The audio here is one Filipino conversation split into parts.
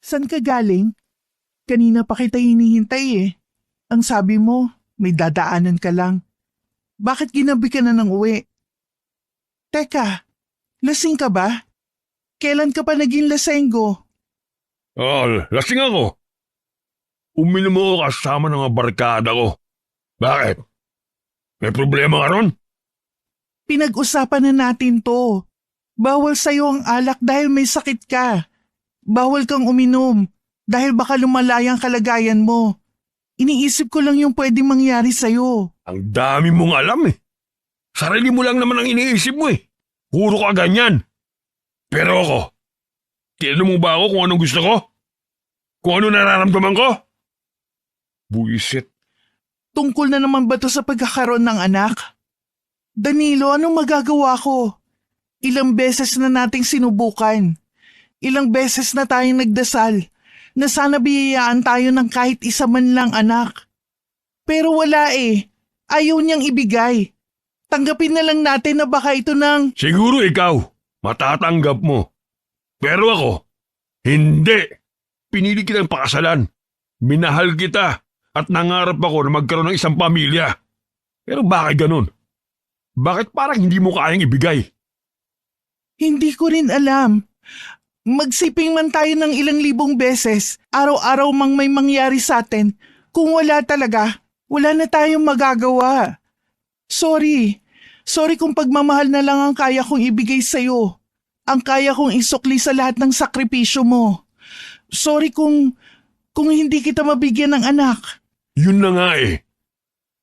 San ka galing? Kanina pa kita hinihintay eh. Ang sabi mo, may dadaanan ka lang. Bakit ginabi ka na ng uwi? Teka, lasing ka ba? Kailan ka pa naging lasenggo? Lasing ako. Uminom ako kasama ng mga barkada ko. Bakit? May problema ka ron? Pinag-usapan na natin to. Bawal sa'yo ang alak dahil may sakit ka. Bawal kang uminom dahil baka lumalaya ang kalagayan mo. Iniisip ko lang yung pwedeng mangyari sa'yo. Ang dami mong alam eh. Sarili mo lang naman ang iniisip mo eh. Puro ka ganyan. Pero ako, tinanong mo ba ako kung anong gusto ko? Kung ano nararamdaman ko? Buisit. Tungkol na naman ba to sa pagkakaroon ng anak? Danilo, anong magagawa ko? Ilang beses na nating sinubukan. Ilang beses na tayong nagdasal na sana biyayaan tayo ng kahit isa man lang anak. Pero wala eh. Ayaw niyang ibigay. Tanggapin na lang natin na baka ito ng… Siguro ikaw, matatanggap mo. Pero ako, hindi. Pinili kitang pakasalan. Minahal kita at nangarap ako na magkaroon ng isang pamilya. Pero bakit ganun? Bakit parang hindi mo kayang ibigay? Hindi ko rin alam. Magsiping man tayo ng ilang libong beses, araw-araw mang may mangyari sa atin. Kung wala talaga, wala na tayong magagawa. Sorry. Sorry kung pagmamahal na lang ang kaya kong ibigay sa'yo. Ang kaya kong isukli sa lahat ng sakripisyo mo. Sorry kung hindi kita mabigyan ng anak. Yun na nga eh.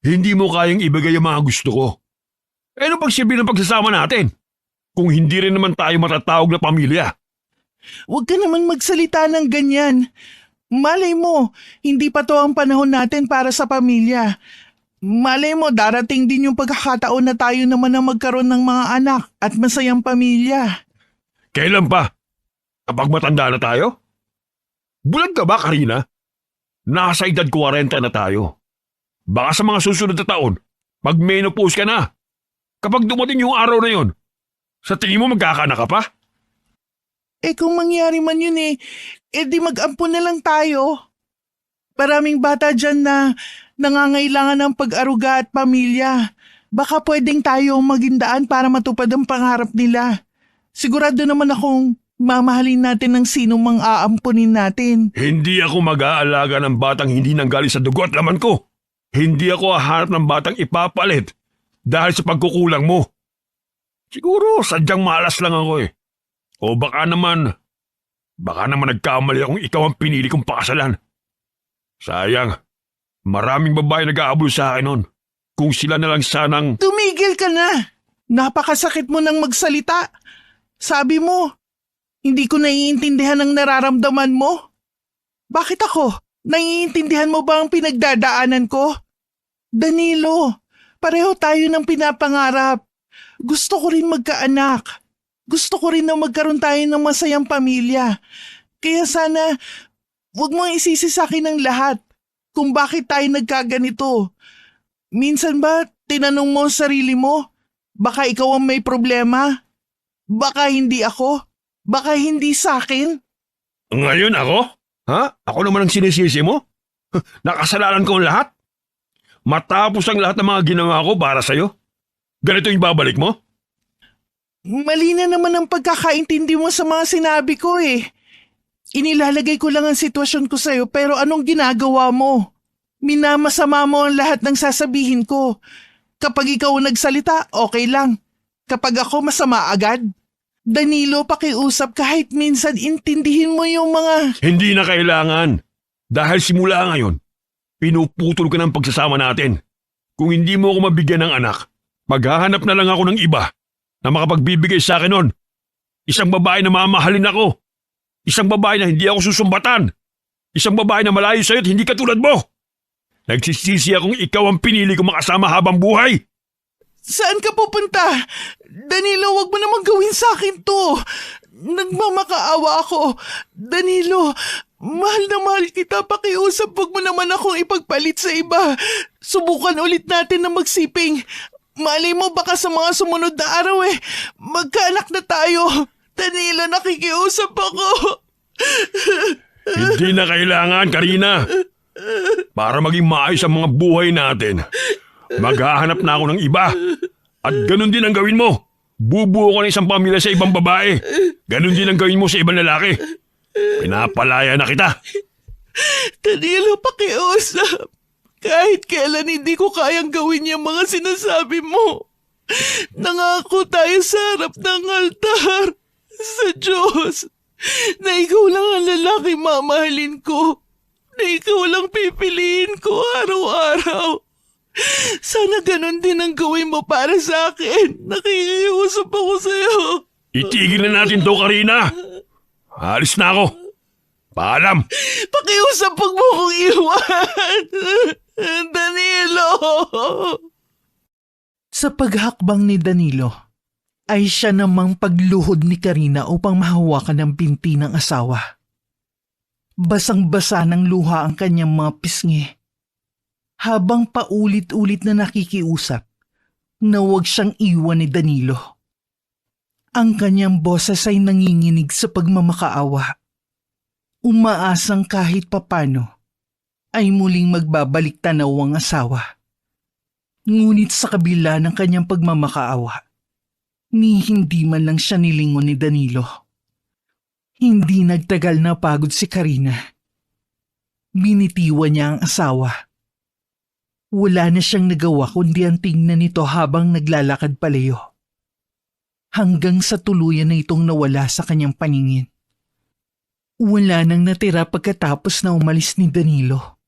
Hindi mo kayang ibigay ang mga gusto ko. Ano pag sabihin ng pagsasama natin? Kung hindi rin naman tayo matatawag na pamilya. Huwag ka naman magsalita ng ganyan. Malay mo, hindi pa to ang panahon natin para sa pamilya. Malay mo, darating din yung pagkakataon na tayo naman ang magkaroon ng mga anak at masayang pamilya. Kailan pa? Kapag matanda na tayo? Bulag ka ba, Karina? Nasa edad 40 na tayo. Baka sa mga susunod na taon, mag-menopause ka na. Kapag dumating yung araw na yon, sa tingin mo magkakaanak ka pa? Eh kung mangyari man yun di mag-ampon na lang tayo. Maraming bata dyan na nangangailangan ng pag-aruga at pamilya. Baka pwedeng tayo maging daan para matupad ang pangarap nila. Sigurado naman akong mamahalin natin ng sino mang aampunin natin. Hindi ako mag-aalaga ng batang hindi nanggaling sa dugo at laman ko. Hindi ako hahanap ng batang ipapalit dahil sa pagkukulang mo. Siguro sadyang malas lang ako eh. O baka naman nagkamali akong ikaw ang pinili kong pakasalan. Sayang, maraming babae nag-aabol sa akin nun. Kung sila na lang sanang… Tumigil ka na! Napakasakit mo nang magsalita. Sabi mo, hindi ko naiintindihan ang nararamdaman mo. Bakit ako? Naiintindihan mo ba ang pinagdadaanan ko? Danilo, pareho tayo ng pinapangarap. Gusto ko rin magkaanak. Gusto ko rin na magkaroon tayo ng masayang pamilya. Kaya sana, huwag mong isisi sa akin ang lahat kung bakit tayo nagkaganito. Minsan ba, tinanong mo ang sarili mo? Baka ikaw ang may problema? Baka hindi ako? Baka hindi sa akin? Ngayon ako? Ha? Ako naman ang sinisisi mo? Nakasalanan ko ang lahat? Matapos ang lahat ng mga ginawa ko para sa'yo? Ganito yung babalik mo? Mali na naman ang pagkakaintindi mo sa mga sinabi ko eh. Inilalagay ko lang ang sitwasyon ko sa'yo pero anong ginagawa mo? Minamasama mo ang lahat ng sasabihin ko. Kapag ikaw nagsalita, okay lang. Kapag ako masama agad. Danilo, pakiusap kahit minsan intindihin mo yung mga… Hindi na kailangan. Dahil simula ngayon, pinuputol ko ng pagsasama natin. Kung hindi mo ako mabigyan ng anak, maghahanap na lang ako ng iba na makapagbibigay sa akin nun. Isang babae na mamahalin ako. Isang babae na hindi ako susumbatan. Isang babae na malayo sa'yo at hindi katulad mo. Nagsisisi akong ikaw ang pinili ko makasama habang buhay. Saan ka pupunta? Danilo, wag mo naman gawin sa akin to. Nagmamakaawa ako. Danilo, mahal na mahal kita. Pakiusap, wag mo naman akong ipagpalit sa iba. Subukan ulit natin na magsiping. Malay mo baka sa mga sumunod na araw magkaanak na tayo. Danilo, nakikiusap ako. Hindi na kailangan, Karina. Para maging maayos ang mga buhay natin, maghahanap na ako ng iba. At ganun din ang gawin mo. Bubuo ko ng isang pamilya sa ibang babae. Ganun din ang gawin mo sa ibang lalaki. Pinapalaya na kita. Danilo, pakiusap. Kahit kailan hindi ko kayang gawin yung mga sinasabi mo. Nangako tayo sa harap ng altar sa Diyos na ikaw lang ang lalaking mamahalin ko, na ikaw lang pipiliin ko araw-araw. Sana ganun din ang gawin mo para sa akin. Nakikiusap ako sa'yo. Itigil na natin to, Karina. Alis na ako. Paalam. Pakiusap, pag mo kong iwan. Danilo! Sa paghakbang ni Danilo, ay siya namang pagluhod ni Karina upang mahawakan ang binti ng asawa. Basang-basa ng luha ang kanyang mga pisngi. Habang paulit-ulit na nakikiusap, na huwag siyang iwan ni Danilo. Ang kanyang boses ay nanginginig sa pagmamakaawa. Umaasang kahit papano ay muling magbabalik tanaw ang asawa. Ngunit sa kabila ng kanyang pagmamakaawa, ni hindi man lang siya nilingon ni Danilo. Hindi nagtagal na pagod si Karina. Binitiwan niya ang asawa. Wala na siyang nagawa kundi ang tingnan nito habang naglalakad palayo. Hanggang sa tuluyan na itong nawala sa kanyang paningin. Wala nang natira pagkatapos na umalis ni Danilo,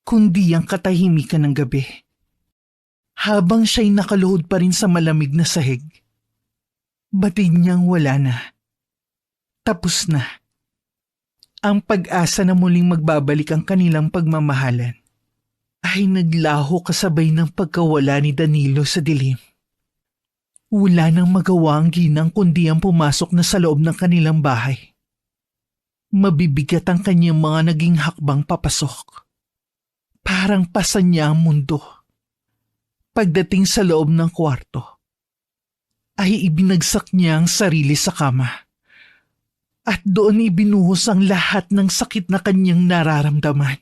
kundi ang katahimikan ng gabi. Habang siya'y nakaluhod pa rin sa malamig na sahig, batid niyang wala na. Tapos na. Ang pag-asa na muling magbabalik ang kanilang pagmamahalan ay naglaho kasabay ng pagkawala ni Danilo sa dilim. Wala nang magawa ang ginang kundi ang pumasok na sa loob ng kanilang bahay. Mabibigat ang kanyang mga naging hakbang papasok. Parang pasan niya ang mundo. Pagdating sa loob ng kwarto, ay ibinagsak niya ang sarili sa kama. At doon ibinuhos ang lahat ng sakit na kanyang nararamdaman.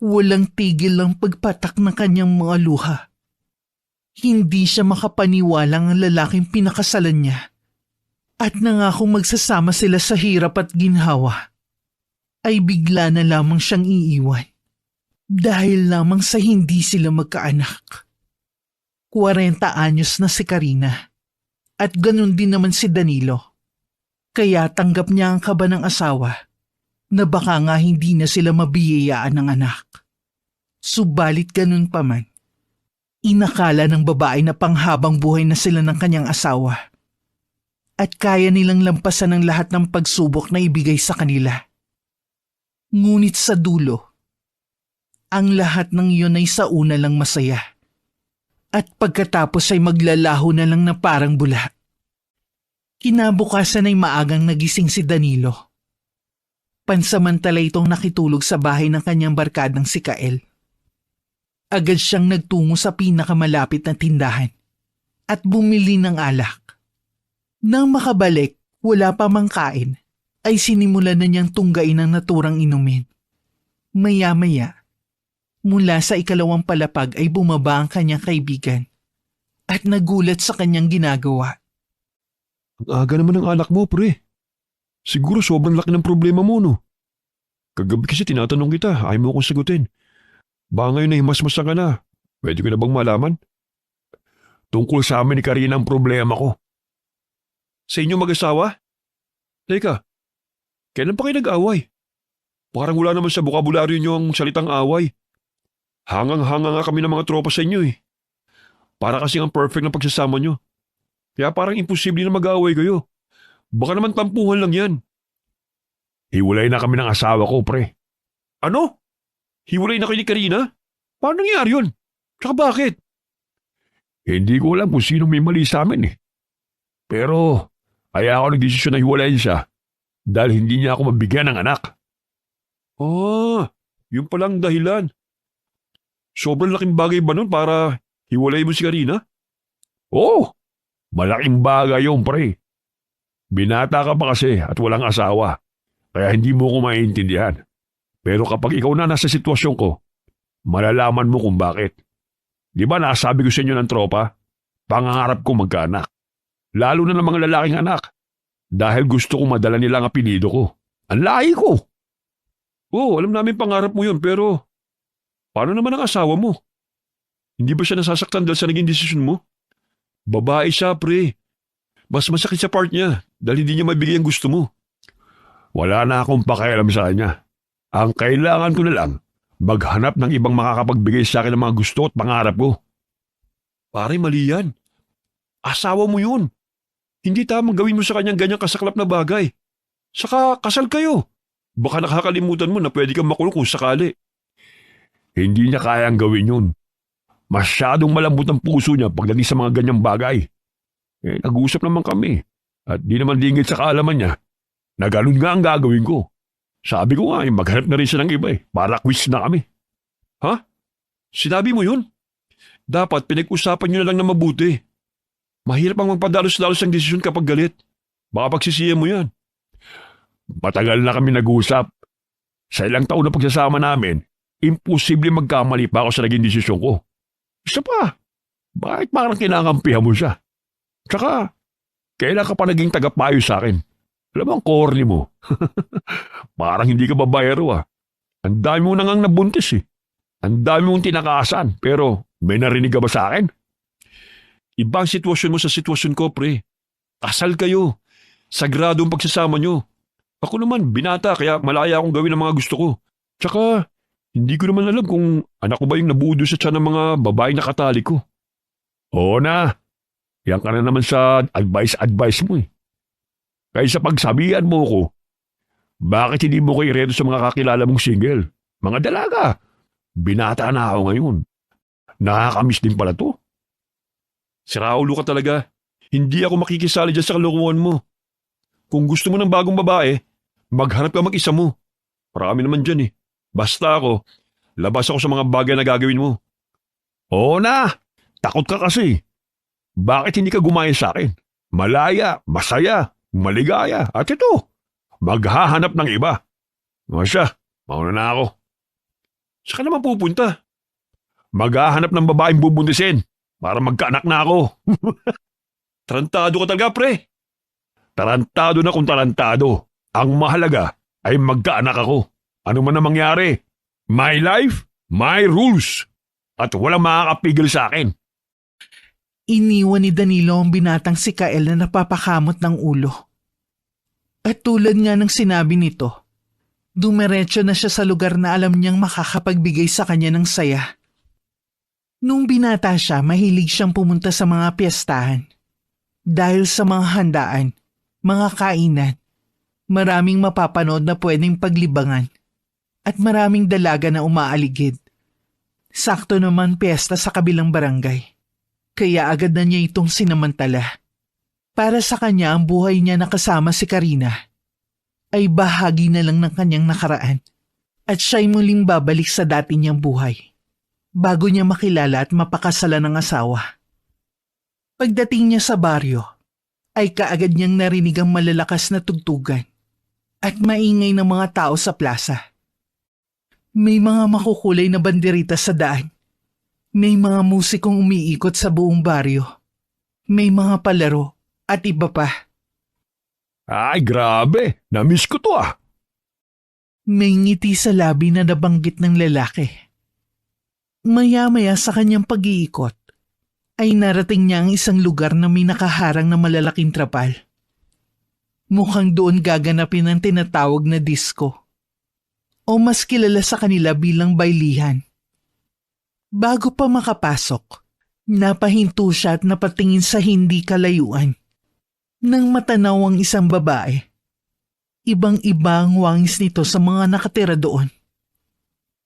Walang tigil ang pagpatak ng kanyang mga luha. Hindi siya makapaniwalang ang lalaking pinakasalan niya at nangakong magsasama sila sa hirap at ginhawa ay bigla na lamang siyang iiwan dahil lamang sa hindi sila magkaanak. 40 anyos na si Karina at ganun din naman si Danilo. Kaya tanggap niya ang kaba ng asawa na baka nga hindi na sila mabiyayaan ng anak. Subalit ganun pa man, inakala ng babae na panghabang buhay na sila ng kanyang asawa at kaya nilang lampasan ang lahat ng pagsubok na ibigay sa kanila. Ngunit sa dulo, ang lahat ng iyon ay sa una lang masaya at pagkatapos ay maglalaho na lang na parang bula. Kinabukasan ay maagang nagising si Danilo. Pansamantala itong nakitulog sa bahay ng kanyang barkadang si Kael. Agad siyang nagtungo sa pinakamalapit na tindahan at bumili ng alak. Nang makabalik, wala pa mang kain, ay sinimulan na niyang tunggain ang naturang inumin. Maya-maya, mula sa ikalawang palapag ay bumaba ang kanyang kaibigan at nagulat sa kanyang ginagawa. Ang aga naman ng alak mo, pre. Siguro sobrang laki ng problema mo, no? Kagabi kasi tinatanong kita, ayaw mo akong sagutin. Baka ngayon ay himasmasan ka na. Pwede ko na bang malaman? Tungkol sa amin ni Karina ang problema ko. Sa inyo mag-asawa? Teka, kailan pa kayo nag-away? Parang wala naman sa bokabularyo niyo ang salitang away. Hangang-hanga nga kami ng mga tropa sa inyo eh. Para kasi ang perfect na pagsasama niyo. Kaya parang imposible na mag-away kayo. Baka naman tampuhan lang yan. Hiwalay na kami ng asawa ko, pre. Ano? Hiwalay na kayo ni Karina? Paano nangyari yun? Tsaka bakit? Hindi ko alam kung sino may mali sa amin eh. Pero, kaya ako nagdesisyon na hiwalayin siya dahil hindi niya ako mabigyan ng anak. Yun palang dahilan. Sobrang laking bagay ba nun para hiwalay mo si Karina? Oo, malaking bagay yun, pre. Binata ka pa kasi at walang asawa. kaya hindi mo ko maiintindihan. Pero kapag ikaw na nasa sitwasyon ko, malalaman mo kung bakit. Di ba nasabi ko sa inyo ng tropa, pangangarap ko magkaanak. Lalo na ng mga lalaking anak. Dahil gusto ko madala nila ang apelido ko. Ang lahi ko! Oo, alam namin pangarap mo yun, pero paano naman ang asawa mo? Hindi ba siya nasasaktan dahil sa naging desisyon mo? Babae siya, pre. Mas masakit sa part niya dahil hindi niya mabigay ang gusto mo. Wala na akong pakialam sa kanya. Ang kailangan ko na lang, maghanap ng ibang makakapagbigay sa akin ng mga gusto at pangarap ko. Pare, mali yan. Asawa mo yun. Hindi tamang gawin mo sa kanyang ganyang kasaklap na bagay. Saka kasal kayo. Baka nakakalimutan mo na pwede kang makulong kung sakali. Hindi niya kayang gawin yun. Masyadong malambot ang puso niya pagdating sa mga ganyang bagay. Nag-uusap naman kami. At di naman dingit sa kaalaman niya na ganun nga ang gagawin ko. Sabi ko nga, maghanap na rin siya ng iba para quiz na kami. Ha? Sinabi mo yun? Dapat pinag-usapan niyo na lang na mabuti. Mahirap ang magpadalos-dalos ang desisyon kapag galit. Baka pagsisiyan mo yan. Matagal na kami nag-uusap. Sa ilang taon na pagsasama namin, imposible magkamali pa ako sa naging desisyon ko. Isa pa, bakit parang kinakampihan mo siya? Tsaka, kailan ka pa naging tagapayo sa akin? Alam mo ang corny mo. Parang hindi ka babayero ah. Ang dami mo nangang nabuntis eh. Ang dami mong tinakasan, pero may narinig ka ba sa akin? Ibang sitwasyon mo sa sitwasyon ko, pre. Kasal kayo. Sagrado ang pagsasama nyo. Ako naman, binata, kaya malaya akong gawin ang mga gusto ko. Tsaka, hindi ko naman alam kung anak ko ba yung nabudo sa tiyan ng mga babaeng nakatali ko. Oo na. Yan ka na naman sa advice mo eh. Kaya sa pagsabihan mo ko, bakit hindi mo ko ireto sa mga kakilala mong single? Mga dalaga. Binata na ako ngayon. Nakakamiss din pala to. Si Raulo ka talaga. Hindi ako makikisali dyan sa kalokohan mo. Kung gusto mo ng bagong babae, maghanap ka mag-isa mo. Marami naman dyan eh. Basta ako, labas ako sa mga bagay na gagawin mo. Oo na, takot ka kasi. Bakit hindi ka gumaya sa akin? Malaya, masaya, maligaya. At ito, maghahanap ng iba. O siya, mauna na ako. Saan ka naman pupunta? Maghahanap ng babaeng bubuntisin. Para magkaanak na ako. Tarantado ka talaga, pre. Tarantado na kung tarantado. Ang mahalaga ay magkaanak ako. Ano man ang mangyari. My life, my rules. At walang makakapigil sa akin. Iniwan ni Danilo ang binatang si Kael na napapakamot ng ulo. At tulad nga ng sinabi nito, dumiretso na siya sa lugar na alam niyang makakapagbigay sa kanya ng saya. Nung binata siya, mahilig siyang pumunta sa mga piyestahan. Dahil sa mga handaan, mga kainan, maraming mapapanood na pwedeng paglibangan at maraming dalaga na umaaligid. Sakto naman piyesta sa kabilang barangay, kaya agad na niya itong sinamantala. Para sa kanya ang buhay niya na kasama si Karina ay bahagi na lang ng kanyang nakaraan at siya'y muling babalik sa dati niyang buhay. Bago niya makilala at mapakasalan ng asawa. Pagdating niya sa baryo, ay kaagad niyang narinig ang malalakas na tugtugan at maingay ng mga tao sa plaza. May mga makukulay na banderita sa daan. May mga musikong umiikot sa buong baryo. May mga palaro at iba pa. Ay, grabe. Namiss ko to ah. May ngiti sa labi na nabanggit ng lalaki. Maya-maya sa kanyang pag-iikot, ay narating niya ang isang lugar na may nakaharang na malalaking trapal. Mukhang doon gaganapin ang tinatawag na disco. O mas kilala sa kanila bilang baylihan. Bago pa makapasok, napahinto siya at napatingin sa hindi kalayuan. Nang matanaw ang isang babae, ibang-iba ang wangis nito sa mga nakatira doon.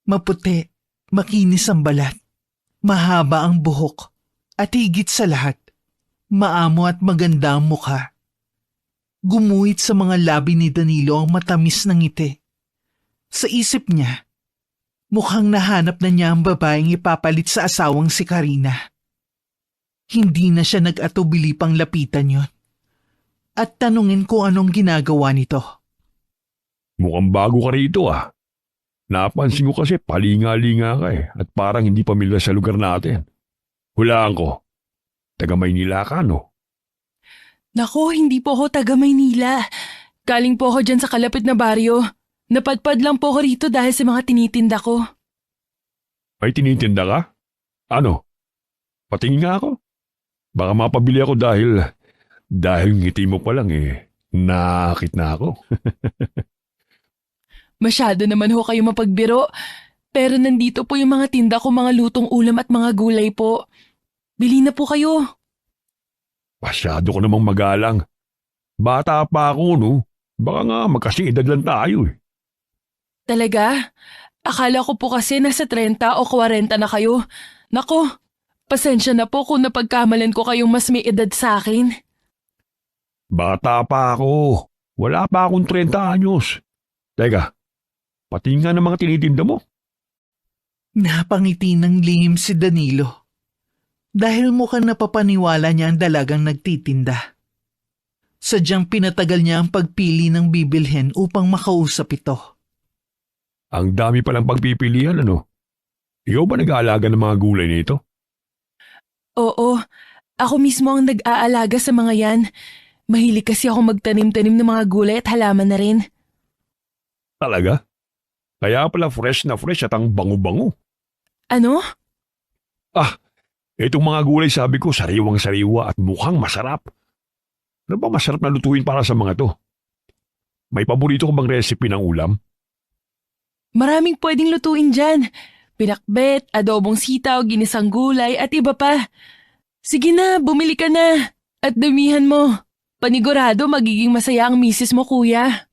Maputi. Makinis ang balat, mahaba ang buhok, at higit sa lahat, maamo at maganda ang mukha. Gumuhit sa mga labi ni Danilo ang matamis ng ngiti. Sa isip niya, mukhang nahanap na niya ang babaeng ipapalit sa asawang si Karina. Hindi na siya nag-atubili pang lapitan yon at tanungin kung anong ginagawa nito. Mukhang bago ka rito ah. Napansin ko kasi palinga-linga ka at parang hindi pamilyar sa lugar natin. Hulaan ko, taga Maynila ka no? Nako, hindi po ako taga Maynila. Galing po ako dyan sa kalapit na baryo. Napadpad lang po ako rito dahil sa mga tinitinda ko. May tinitinda ka? Ano? Patingin nga ako. Baka mapabili ako dahil ngiti mo pa lang nakakit na ako. Masyado naman ho kayo mapagbiro. Pero nandito po yung mga tinda ko, mga lutong ulam at mga gulay po. Bili na po kayo. Masyado ko namang magalang. Bata pa ako no. Baka nga magkasing edad lang tayo eh. Talaga? Akala ko po kasi nasa 30 o 40 na kayo. Nako, pasensya na po kung napagkamalan ko kayong mas may edad sa akin. Bata pa ako. Wala pa akong 30 anyos. Teka, pati nga ng mga tinitinda mo. Napangiti ng lihim si Danilo. Dahil mukhang napapaniwala niya ang dalagang nagtitinda. Sadyang pinatagal niya ang pagpili ng bibilhin upang makausap ito. Ang dami palang pagpipilian ano? Ikaw ba nag-aalaga ng mga gulay nito? Oo, ako mismo ang nag-aalaga sa mga yan. Mahilig kasi ako magtanim-tanim ng mga gulay at halaman na rin. Talaga? Kaya pala fresh na fresh at ang bango-bango. Ano? Itong mga gulay sabi ko sariwang-sariwa at mukhang masarap. Ano ba masarap na lutuin para sa mga to? May paborito ko bang recipe ng ulam? Maraming pwedeng lutuin dyan. Pinakbet, adobong sitaw, ginisang gulay at iba pa. Sige na, bumili ka na. At damihan mo. Panigurado magiging masaya ang misis mo, kuya.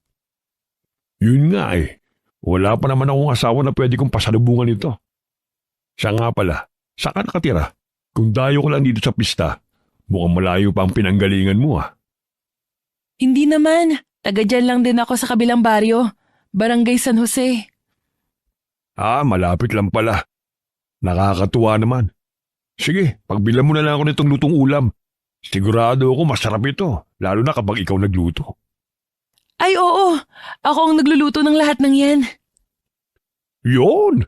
Yun nga eh. Wala pa naman akong asawa na pwede kong pasalubungan ito. Siya nga pala, saan ka nakatira? Kung dayo ko lang dito sa pista, mukhang malayo pa ang pinanggalingan mo ah. Hindi naman. Taga dyan lang din ako sa kabilang baryo. Barangay San Jose. Malapit lang pala. Nakakatuwa naman. Sige, pagbilan mo na lang ako nitong lutong ulam. Sigurado ako masarap ito, lalo na kapag ikaw nagluto. Ay oo, ako ang nagluluto ng lahat ng yan. Yon!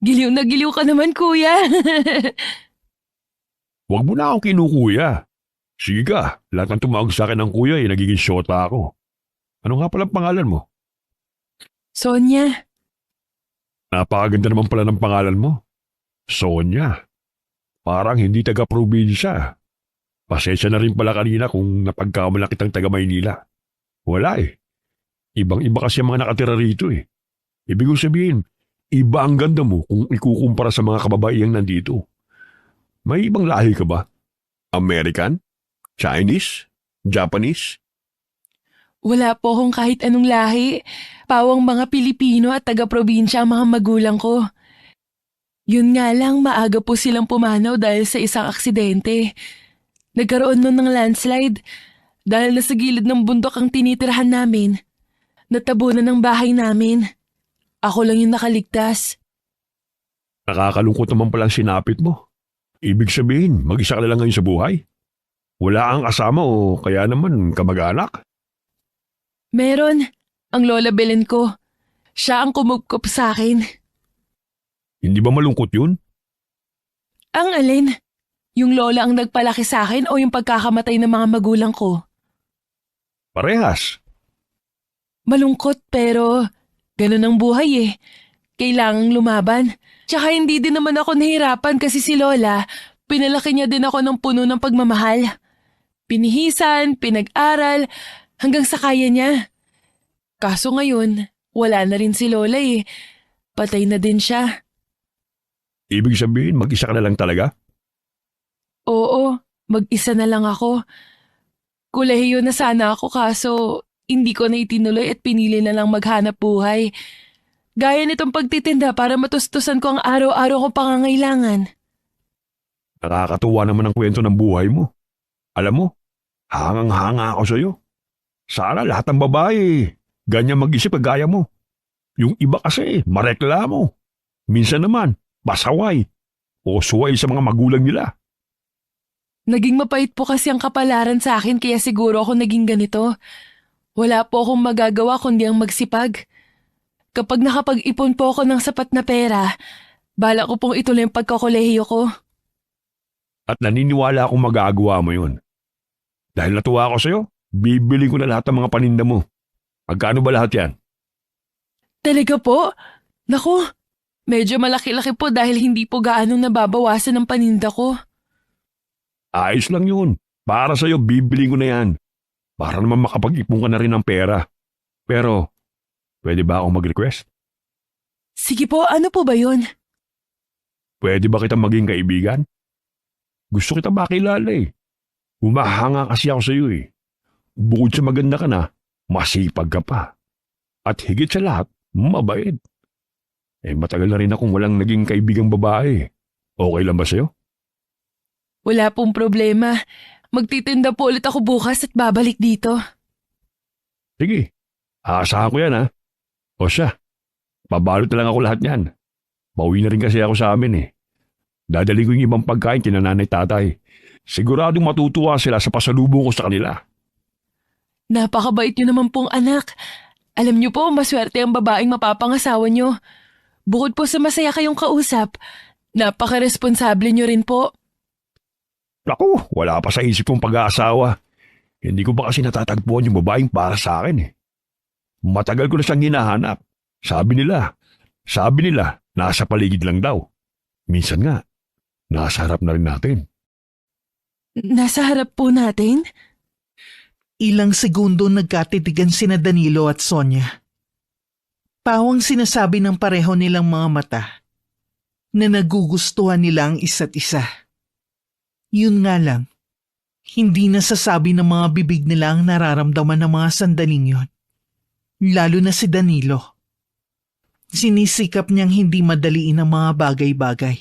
Giliw na giliw ka naman, kuya. Huwag mo na akong kinukuya. Sige ka, lahat ng tumawag sa akin ng kuya nagiging syota ako. Ano nga palang pangalan mo? Sonia. Napakaganda naman pala ng pangalan mo. Sonia. Parang hindi taga-probinsya. Pasensya na rin pala kanina kung napagkamalan kitang taga-Maynila. Wala eh. Ibang-iba kasi ang mga nakatira rito eh. Ibig kong sabihin, iba ang ganda mo kung ikukumpara sa mga kababaihang nandito. May ibang lahi ka ba? American? Chinese? Japanese? Wala po akong kahit anong lahi. Pawang mga Pilipino at taga-probinsya ang mga magulang ko. Yun nga lang, maaga po silang pumanaw dahil sa isang aksidente. Nagkaroon nun ng landslide dahil nasa gilid ng bundok ang tinitirahan namin. Natabunan ng bahay namin. Ako lang yung nakaligtas. Nakakalungkot naman palang sinapit mo. Ibig sabihin, mag-isa ka na lang ngayon sa buhay? Wala kang kasama o kaya naman kamag-anak? Meron. Ang lola Belen ko. Siya ang kumupkop sa akin. Hindi ba malungkot yun? Ang alin? Yung lola ang nagpalaki sa akin o yung pagkakamatay ng mga magulang ko? Parehas. Malungkot pero ganun ang buhay eh. Kailangang lumaban. Tsaka hindi din naman ako nahirapan kasi si Lola, pinalaki niya din ako ng puno ng pagmamahal. Pinihisan, pinag-aral, hanggang sa kaya niya. Kaso ngayon, wala na rin si Lola eh. Patay na din siya. Ibig sabihin, mag-isa ka na lang talaga? Oo, mag-isa na lang ako. Kolehiyo na sana ako kaso hindi ko na itinuloy at pinili na lang maghanap buhay. Gaya nitong pagtitinda para matustusan ko ang araw-araw kong pangangailangan. Nakakatuwa naman ang kwento ng buhay mo. Alam mo, hangang-hanga ako sa'yo. Sana lahat ng babae, ganyan mag-isip kagaya mo. Yung iba kasi, mareklamo. Minsan naman, pasaway. O suway sa mga magulang nila. Naging mapait po kasi ang kapalaran sa akin kaya siguro ako naging ganito. Wala po akong magagawa kundi ang magsipag. Kapag nakapag-ipon po ako ng sapat na pera, bala ko pong ituloy ang pagkakolehiyo ko. At naniniwala akong magagawa mo yun. Dahil natuwa ako sa'yo, bibili ko na lahat ng mga paninda mo. Magkano ba lahat yan? Talaga po? Naku, medyo malaki-laki po dahil hindi po gaanong nababawasan ng paninda ko. Ayos lang yun. Para sa'yo, bibili ko na yan. Para naman makapag-ipon ka na rin ng pera. Pero, pwede ba akong mag-request? Sige po, ano po ba yun? Pwede ba kitang maging kaibigan? Gusto kita makilala eh. Humahanga kasi ako sa'yo eh. Bukod sa maganda ka na, masipag ka pa. At higit sa lahat, mabait. Matagal na rin akong walang naging kaibigang babae. Okay lang ba sa'yo? Wala pong problema. Magtitinda po ulit ako bukas at babalik dito. Sige, aasahan ko yan ha. O siya, pabalot na lang ako lahat yan. Pauwi na rin kasi ako sa amin eh. Dadali ko yung ibang pagkain kina nanay tatay. Siguradong matutuwa sila sa pasalubong ko sa kanila. Napakabait niyo naman pong anak. Alam niyo po, maswerte ang babaeng mapapangasawa niyo. Bukod po sa masaya kayong kausap, napaka-responsable niyo rin po. Naku, wala pa sa isip kong pag-aasawa. Hindi ko ba kasi natatagpuan yung babaeng para sa akin eh. Matagal ko na siyang hinahanap. Sabi nila, nasa paligid lang daw. Minsan nga, nasa harap na rin natin. Nasa harap po natin? Ilang segundo nagkatitigan sina Danilo at Sonia. Pawang sinasabi ng pareho nilang mga mata na nagugustuhan nila ang isa't isa. Yun nga lang, hindi nasasabi ng mga bibig nila ang nararamdaman ng mga sandaling yun. Lalo na si Danilo. Sinisikap niyang hindi madaliin ang mga bagay-bagay.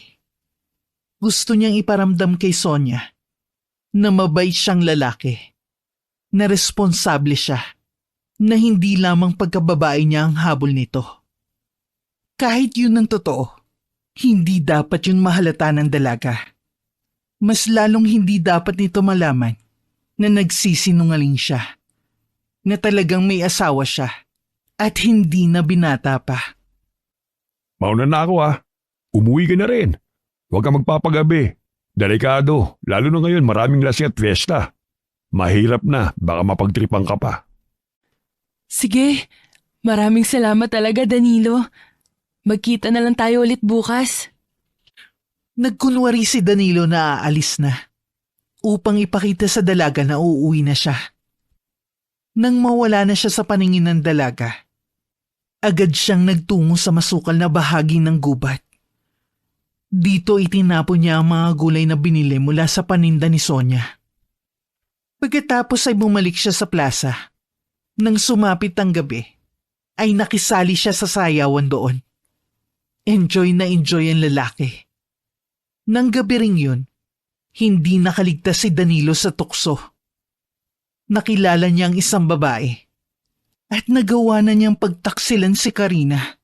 Gusto niyang iparamdam kay Sonia na mabait siyang lalaki, na responsable siya, na hindi lamang pagkababae niya ang habol nito. Kahit yun ang totoo, hindi dapat yun mahalata ng dalaga. Mas lalong hindi dapat nito malaman na nagsisinungaling siya, na talagang may asawa siya at hindi na binata pa. Mauna na ako ha. Umuwi ka na rin. Huwag kang magpapagabi. Delikado, lalo na ngayon maraming lasing at fiesta. Mahirap na, baka mapagtripan ka pa. Sige, maraming salamat talaga Danilo. Magkita na lang tayo ulit bukas. Nagkunwari si Danilo na aalis na upang ipakita sa dalaga na uuwi na siya. Nang mawala na siya sa paningin ng dalaga, agad siyang nagtungo sa masukal na bahagi ng gubat. Dito itinapon niya ang mga gulay na binili mula sa paninda ni Sonia. Pagkatapos ay bumalik siya sa plaza. Nang sumapit ang gabi, ay nakisali siya sa sayawan doon. Enjoy na enjoy ang lalaki. Nang gabi ring yun, hindi nakaligtas si Danilo sa tukso. Nakilala niya ang isang babae at nagawa na niyang pagtaksilan si Karina.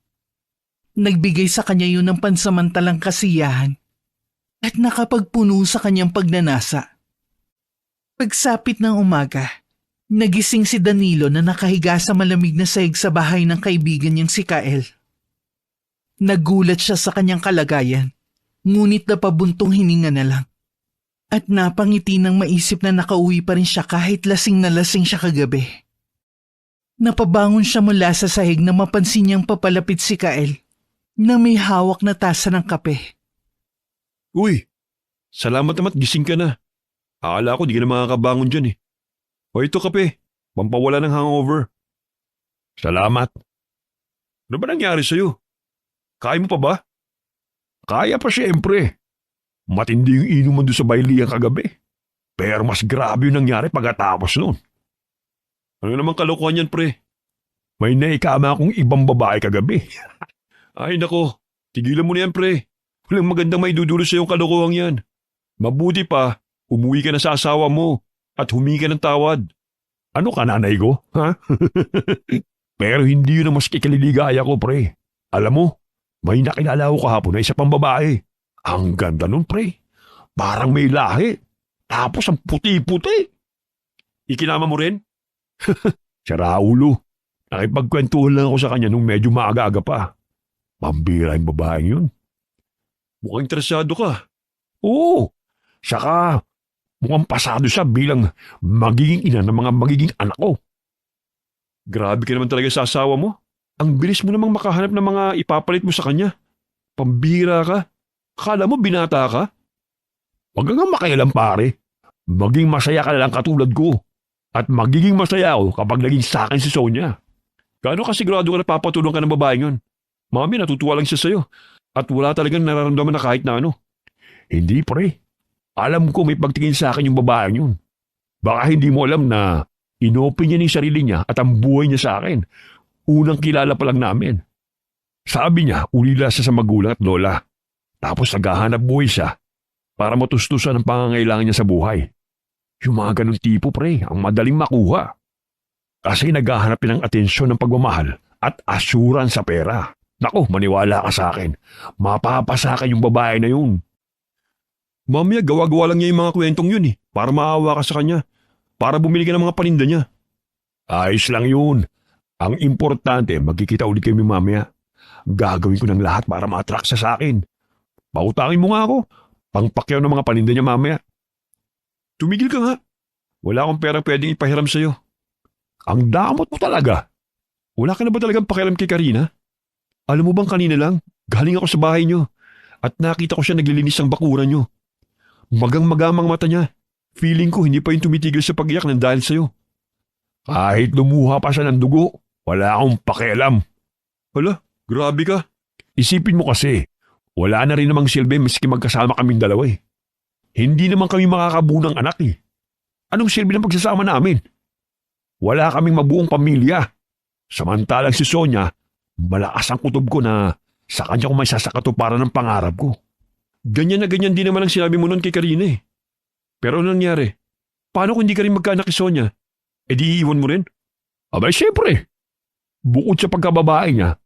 Nagbigay sa kanya yun ng pansamantalang kasiyahan at nakapagpuno sa kanyang pagnanasa. Pagsapit ng umaga, nagising si Danilo na nakahiga sa malamig na sahig sa bahay ng kaibigan niyang si Kael. Nagulat siya sa kanyang kalagayan. Ngunit napabuntong hininga na lang. At napangiti nang maisip na nakauwi pa rin siya kahit lasing na lasing siya kagabi. Napabangon siya mula sa sahig na mapansin niyang papalapit si Kael na may hawak na tasa ng kape. Uy, salamat naman gising ka na. Akala ko di ka na makakabangon dyan eh. O ito kape, pampawala ng hangover. Salamat. Ano ba nangyari sa'yo? Kaya mo pa ba? Kaya pa siyempre. Matindi yung inuman doon sa baylihan kagabi. Pero mas grabe yung nangyari pagkatapos noon. Ano naman kalokohan yan, pre? May naikama akong ibang babae kagabi. Ay nako, tigilan mo na yan, pre. Walang magandang may dudulo sa yung kalokohan yan. Mabuti pa, umuwi ka na sa asawa mo at humingi ka ng tawad. Ano ka, nanay ko? Ha? Pero hindi yun ang mas kikaliligaya ko, pre. Alam mo, may nakilala ko kahapon na isa pang babae. Ang ganda nun, pre. Parang may lahi. Tapos ang puti-puti. Ikinama mo rin? Sira ulo. Nakipagkwentuhan lang ako sa kanya nung medyo maaga-aga pa. Pambira yung babaeng yun. Mukhang interesado ka. Oo. Saka, mukhang pasado siya bilang magiging ina ng mga magiging anak ko. Grabe ka naman talaga sa asawa mo. Ang bilis mo namang makahanap ng mga ipapalit mo sa kanya. Pambira ka. Kala mo binata ka? Huwag kang makialam pare. Maging masaya ka na lang katulad ko. At magiging masaya ako kapag naging sa akin si Sonia. Gaano ka sigurado ka na papatulong ka ng babaeng yun? Mami, natutuwa lang siya sa'yo. At wala talagang nararamdaman na kahit na ano. Hindi pre. Alam ko may pagtingin sa akin yung babaeng yun. Baka hindi mo alam na inopen niya ng sarili niya at ang buhay niya sa akin. Unang kilala pa lang namin. Sabi niya, ulila siya sa magulang at lola. Tapos naghahanap buhay siya para matustusan ang pangangailangan niya sa buhay. Yung mga ganun tipo pre, ang madaling makuha. Kasi naghahanap ng atensyon ng pagmamahal at assurance sa pera. Naku, maniwala ka sa akin. Mapapasa yung babae na yun. Mamaya, gawa-gawa lang niya yung mga kwentong yun para maawa ka sa kanya. Para bumili ka ng mga paninda niya. Ayos lang yun. Ang importante, magkikita ulit kami mamaya. Gagawin ko ng lahat para ma-attract siya sa akin. Pautangin mo nga ako. Pangpakyaw ng mga paninda niya mamaya. Tumigil ka nga. Wala akong perang pwedeng ipahiram sa'yo. Ang damot mo talaga. Wala ka na ba talagang pakialam kay Karina? Alam mo bang kanina lang, galing ako sa bahay niyo at nakita ko siya naglilinis ng bakuran niyo. Magang-magamang mata niya. Feeling ko hindi pa yung tumitigil sa pag-iyak ng dahil sa'yo. Kahit lumuha pa siya ng dugo, wala akong pakialam. Hala, grabe ka. Isipin mo kasi, wala na rin namang silbi maski magkasama kaming dalawa eh. Hindi naman kami makakabunang anak eh. Anong silbi ng pagsasama namin? Wala kaming mabuong pamilya. Samantalang si Sonia, malakas ang kutob ko na sa kanya ko may sasakatuparan ng pangarap ko. Ganyan na ganyan din naman ang sinabi mo nun kay Karina eh. Pero ano nangyari? Paano kung hindi ka rin magkaanak kay Sonia? E di iiwan mo rin? Abay syempre. Bukod sa pagkababae niya,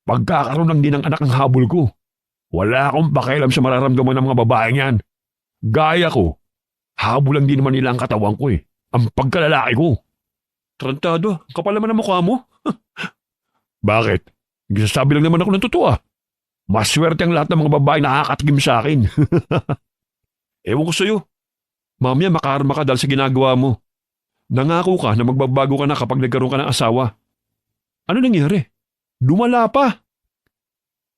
pagkakaroon lang din ng anak ang habol ko. Wala akong pakialam sa mararamdaman ng mga babaeng yan. Gaya ko, habol lang din naman nila ang katawan ko eh. Ang pagkalalaki ko. Trantado, kapal naman ang mukha mo. Bakit? Nagsasabi lang naman ako ng totoo ah. Maswerte ang lahat ng mga babae nakakatigim sa akin. Ewan ko sa'yo. Mamaya makarma ka dahil sa ginagawa mo. Nangako ka na magbabago ka na kapag nagkaroon ka ng asawa. Ano nangyari? Lumala pa.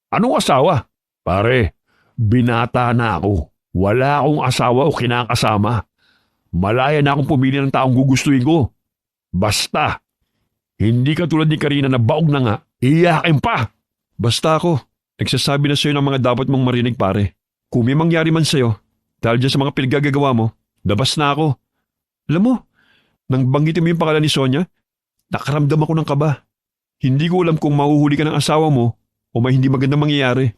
Anong asawa? Pare, binata na ako. Wala akong asawa o kinakasama. Malaya na akong pumili ng taong gugustuhin ko. Basta, hindi ka tulad ni Karina na baog na nga, iyakin pa. Basta ako, nagsasabi na sa'yo ng mga dapat mong marinig pare. Kung may mangyari man sa'yo, dahil dyan sa mga pinaggagawa mo, labas na ako. Alam mo, nang banggitin mo yung pangalan ni Sonia, nakaramdam ako ng kaba. Hindi ko alam kung mahuhuli ka ng asawa mo o may hindi magandang mangyayari.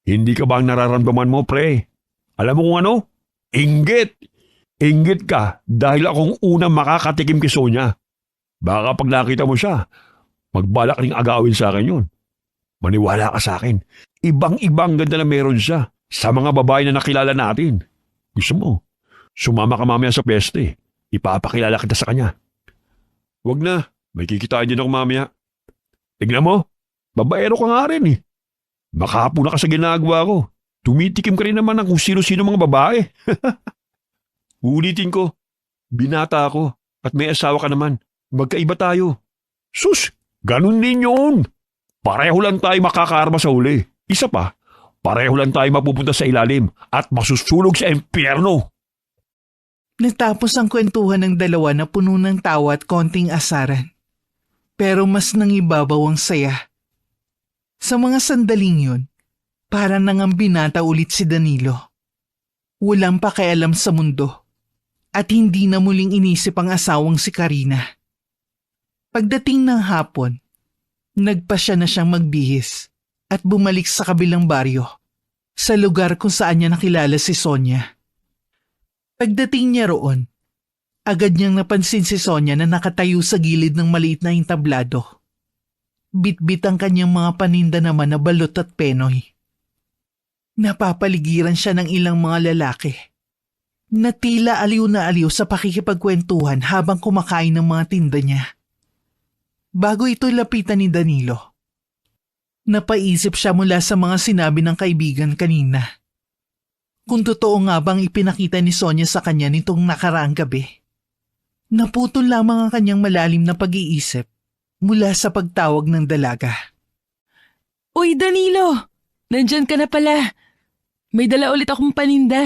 Hindi ka ba ang nararamdaman mo, pre? Alam mo kung ano? Inggit! Inggit ka dahil akong unang makakatikim kay Sonia. Baka pag nakita mo siya, magbalak ring agawin sa akin yun. Maniwala ka sa akin. Ibang-ibang ganda na meron siya sa mga babae na nakilala natin. Gusto mo, sumama ka mamaya sa peste. Ipapakilala kita sa kanya. Wag na, may kikitain din ako mamaya. Tignan mo, babaero ka nga rin eh. Makapo na ka sa ginagawa ko. Tumitikim ka rin naman ng kung sino-sino mga babae. Ulitin ko, binata ako at may asawa ka naman. Magkaiba tayo. Sus, ganun din yun. Pareho lang tayo makakaarma sa huli. Isa pa, pareho lang tayo mapupunta sa ilalim at masusulog sa impyerno. Natapos ang kwentuhan ng dalawa na puno ng tawa at konting asaran. Pero mas nangibabaw ang saya. Sa mga sandaling yun, para nang ang binata ulit si Danilo. Walang pakialam sa mundo. At hindi na muling inisip ang asawang si Karina. Pagdating ng hapon, nagpasya na siyang magbihis at bumalik sa kabilang baryo, sa lugar kung saan niya nakilala si Sonia. Pagdating niya roon, agad niyang napansin si Sonia na nakatayo sa gilid ng maliit na entablado. Bit-bit ang kanyang mga paninda naman na balot at penoy. Napapaligiran siya ng ilang mga lalaki na tila aliw na aliw sa pakikipagkwentuhan habang kumakain ng mga tinda niya. bago ito lapitan ni Danilo. Napaisip siya mula sa mga sinabi ng kaibigan kanina. Kung totoo nga bang ipinakita ni Sonia sa kanya nitong nakaraang gabi. Naputol lamang ang kanyang malalim na pag-iisip mula sa pagtawag ng dalaga. Uy, Danilo! Nandyan ka na pala. May dala ulit akong paninda.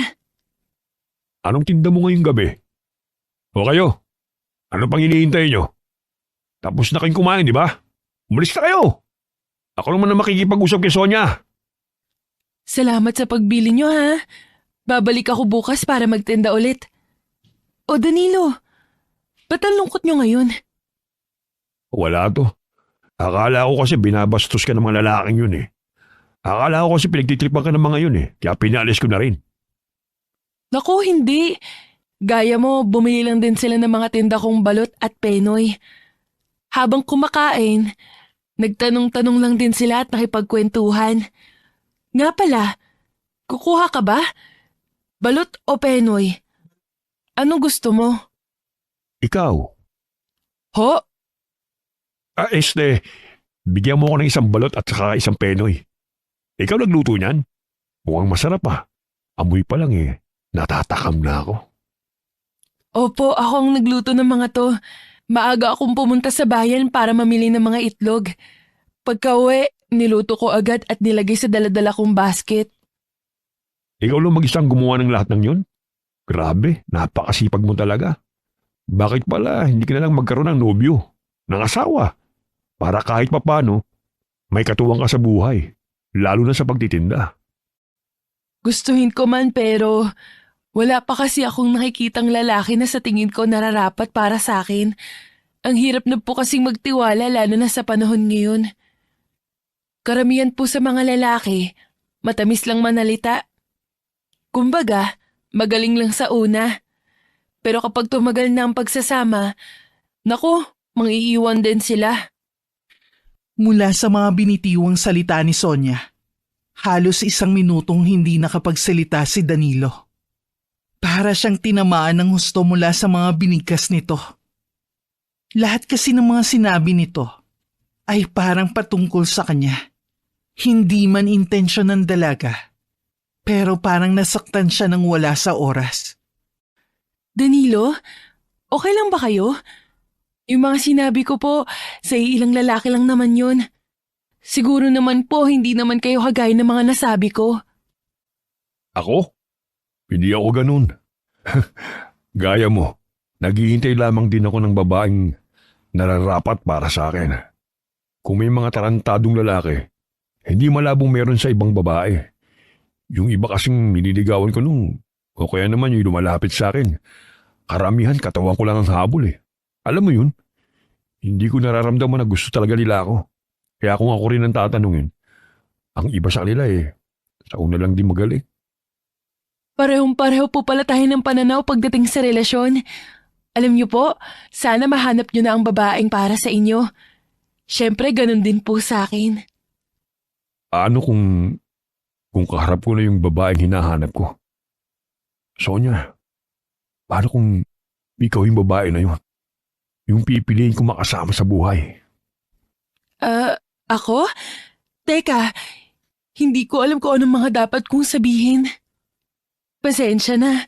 Anong tinda mo ngayong gabi? O kayo? Ano pang hinihintay nyo? Tapos na kayong kumain, di ba? Umalis na kayo! Ako naman na makikipag-usap kay Sonia. Salamat sa pagbili nyo, ha? Babalik ako bukas para magtinda ulit. O Danilo, ba't ang lungkot nyo ngayon? Wala to. Akala ko kasi binabastos ka ng mga lalaking yun eh. Akala ko kasi pinagtitripan ka ng mga yun eh. Kaya pinalis ko na rin. Naku, hindi. Gaya mo, bumili lang din sila ng mga tinda kong balot at penoy. Habang kumakain, nagtanong-tanong lang din sila at nakipagkwentuhan. Nga pala, kukuha ka ba? Balot o penoy? Anong gusto mo? Ikaw? Ho? Bigyan mo ako ng isang balot at saka isang penoy. Ikaw nagluto niyan? Mukhang masarap ah. Amoy pa lang eh. Natatakam na ako. Opo, ako ang nagluto ng mga to. Maaga akong pumunta sa bayan para mamili ng mga itlog. Pagka-uwi, niluto ko agad at nilagay sa daladala kong basket. Ikaw lang mag-isang gumawa ng lahat ng yun? Grabe, napakasipag mo talaga. Bakit pala hindi ka na lang magkaroon ng nobyo, ng asawa? Para kahit papano, may katuwang ka sa buhay, lalo na sa pagtitinda. Gustuhin ko man pero wala pa kasi akong nakikitang lalaki na sa tingin ko nararapat para sa akin. Ang hirap na po kasing magtiwala lalo na sa panahon ngayon. Karamihan po sa mga lalaki, matamis lang manalita. Kumbaga, magaling lang sa una. Pero kapag tumagal na ang pagsasama, naku, mangiiwan din sila. Mula sa mga binitiwang salita ni Sonia, halos 1 minutong hindi nakapagsalita si Danilo. Para siyang tinamaan ng husto mula sa mga binigkas nito. Lahat kasi ng mga sinabi nito ay parang patungkol sa kanya. Hindi man intensyon ng dalaga, pero parang nasaktan siya ng wala sa oras. Danilo, okay lang ba kayo? Yung mga sinabi ko po, sa ilang lalaki lang naman yun. Siguro naman po hindi naman kayo kagaya ng mga nasabi ko. Ako? Hindi ako ganun. Gaya mo, naghihintay lamang din ako ng babaeng nararapat para sa akin. Kung may mga tarantadong lalaki, hindi malabong meron sa ibang babae. Yung iba kasing nililigawan ko nung, o kaya naman yung lumalapit sa akin. Karamihan katawan ko lang ang habol eh. Alam mo yun? Hindi ko nararamdaman na gusto talaga nila ako. Kaya kung ako rin ang tatanungin, ang iba sa kanila sa una lang di magaling. Parehong-pareho po pala tayo ng pananaw pagdating sa relasyon. Alam niyo po, sana mahanap niyo na ang babaeng para sa inyo. Siyempre, ganun din po sa akin. Ano kung kaharap ko na yung babaeng hinahanap ko? Sonia, paano kung ikaw yung babae na yun? Yung pipiliin ko makasama sa buhay. Ako? Teka, hindi ko alam kung anong mga dapat kong sabihin. Pasensya na.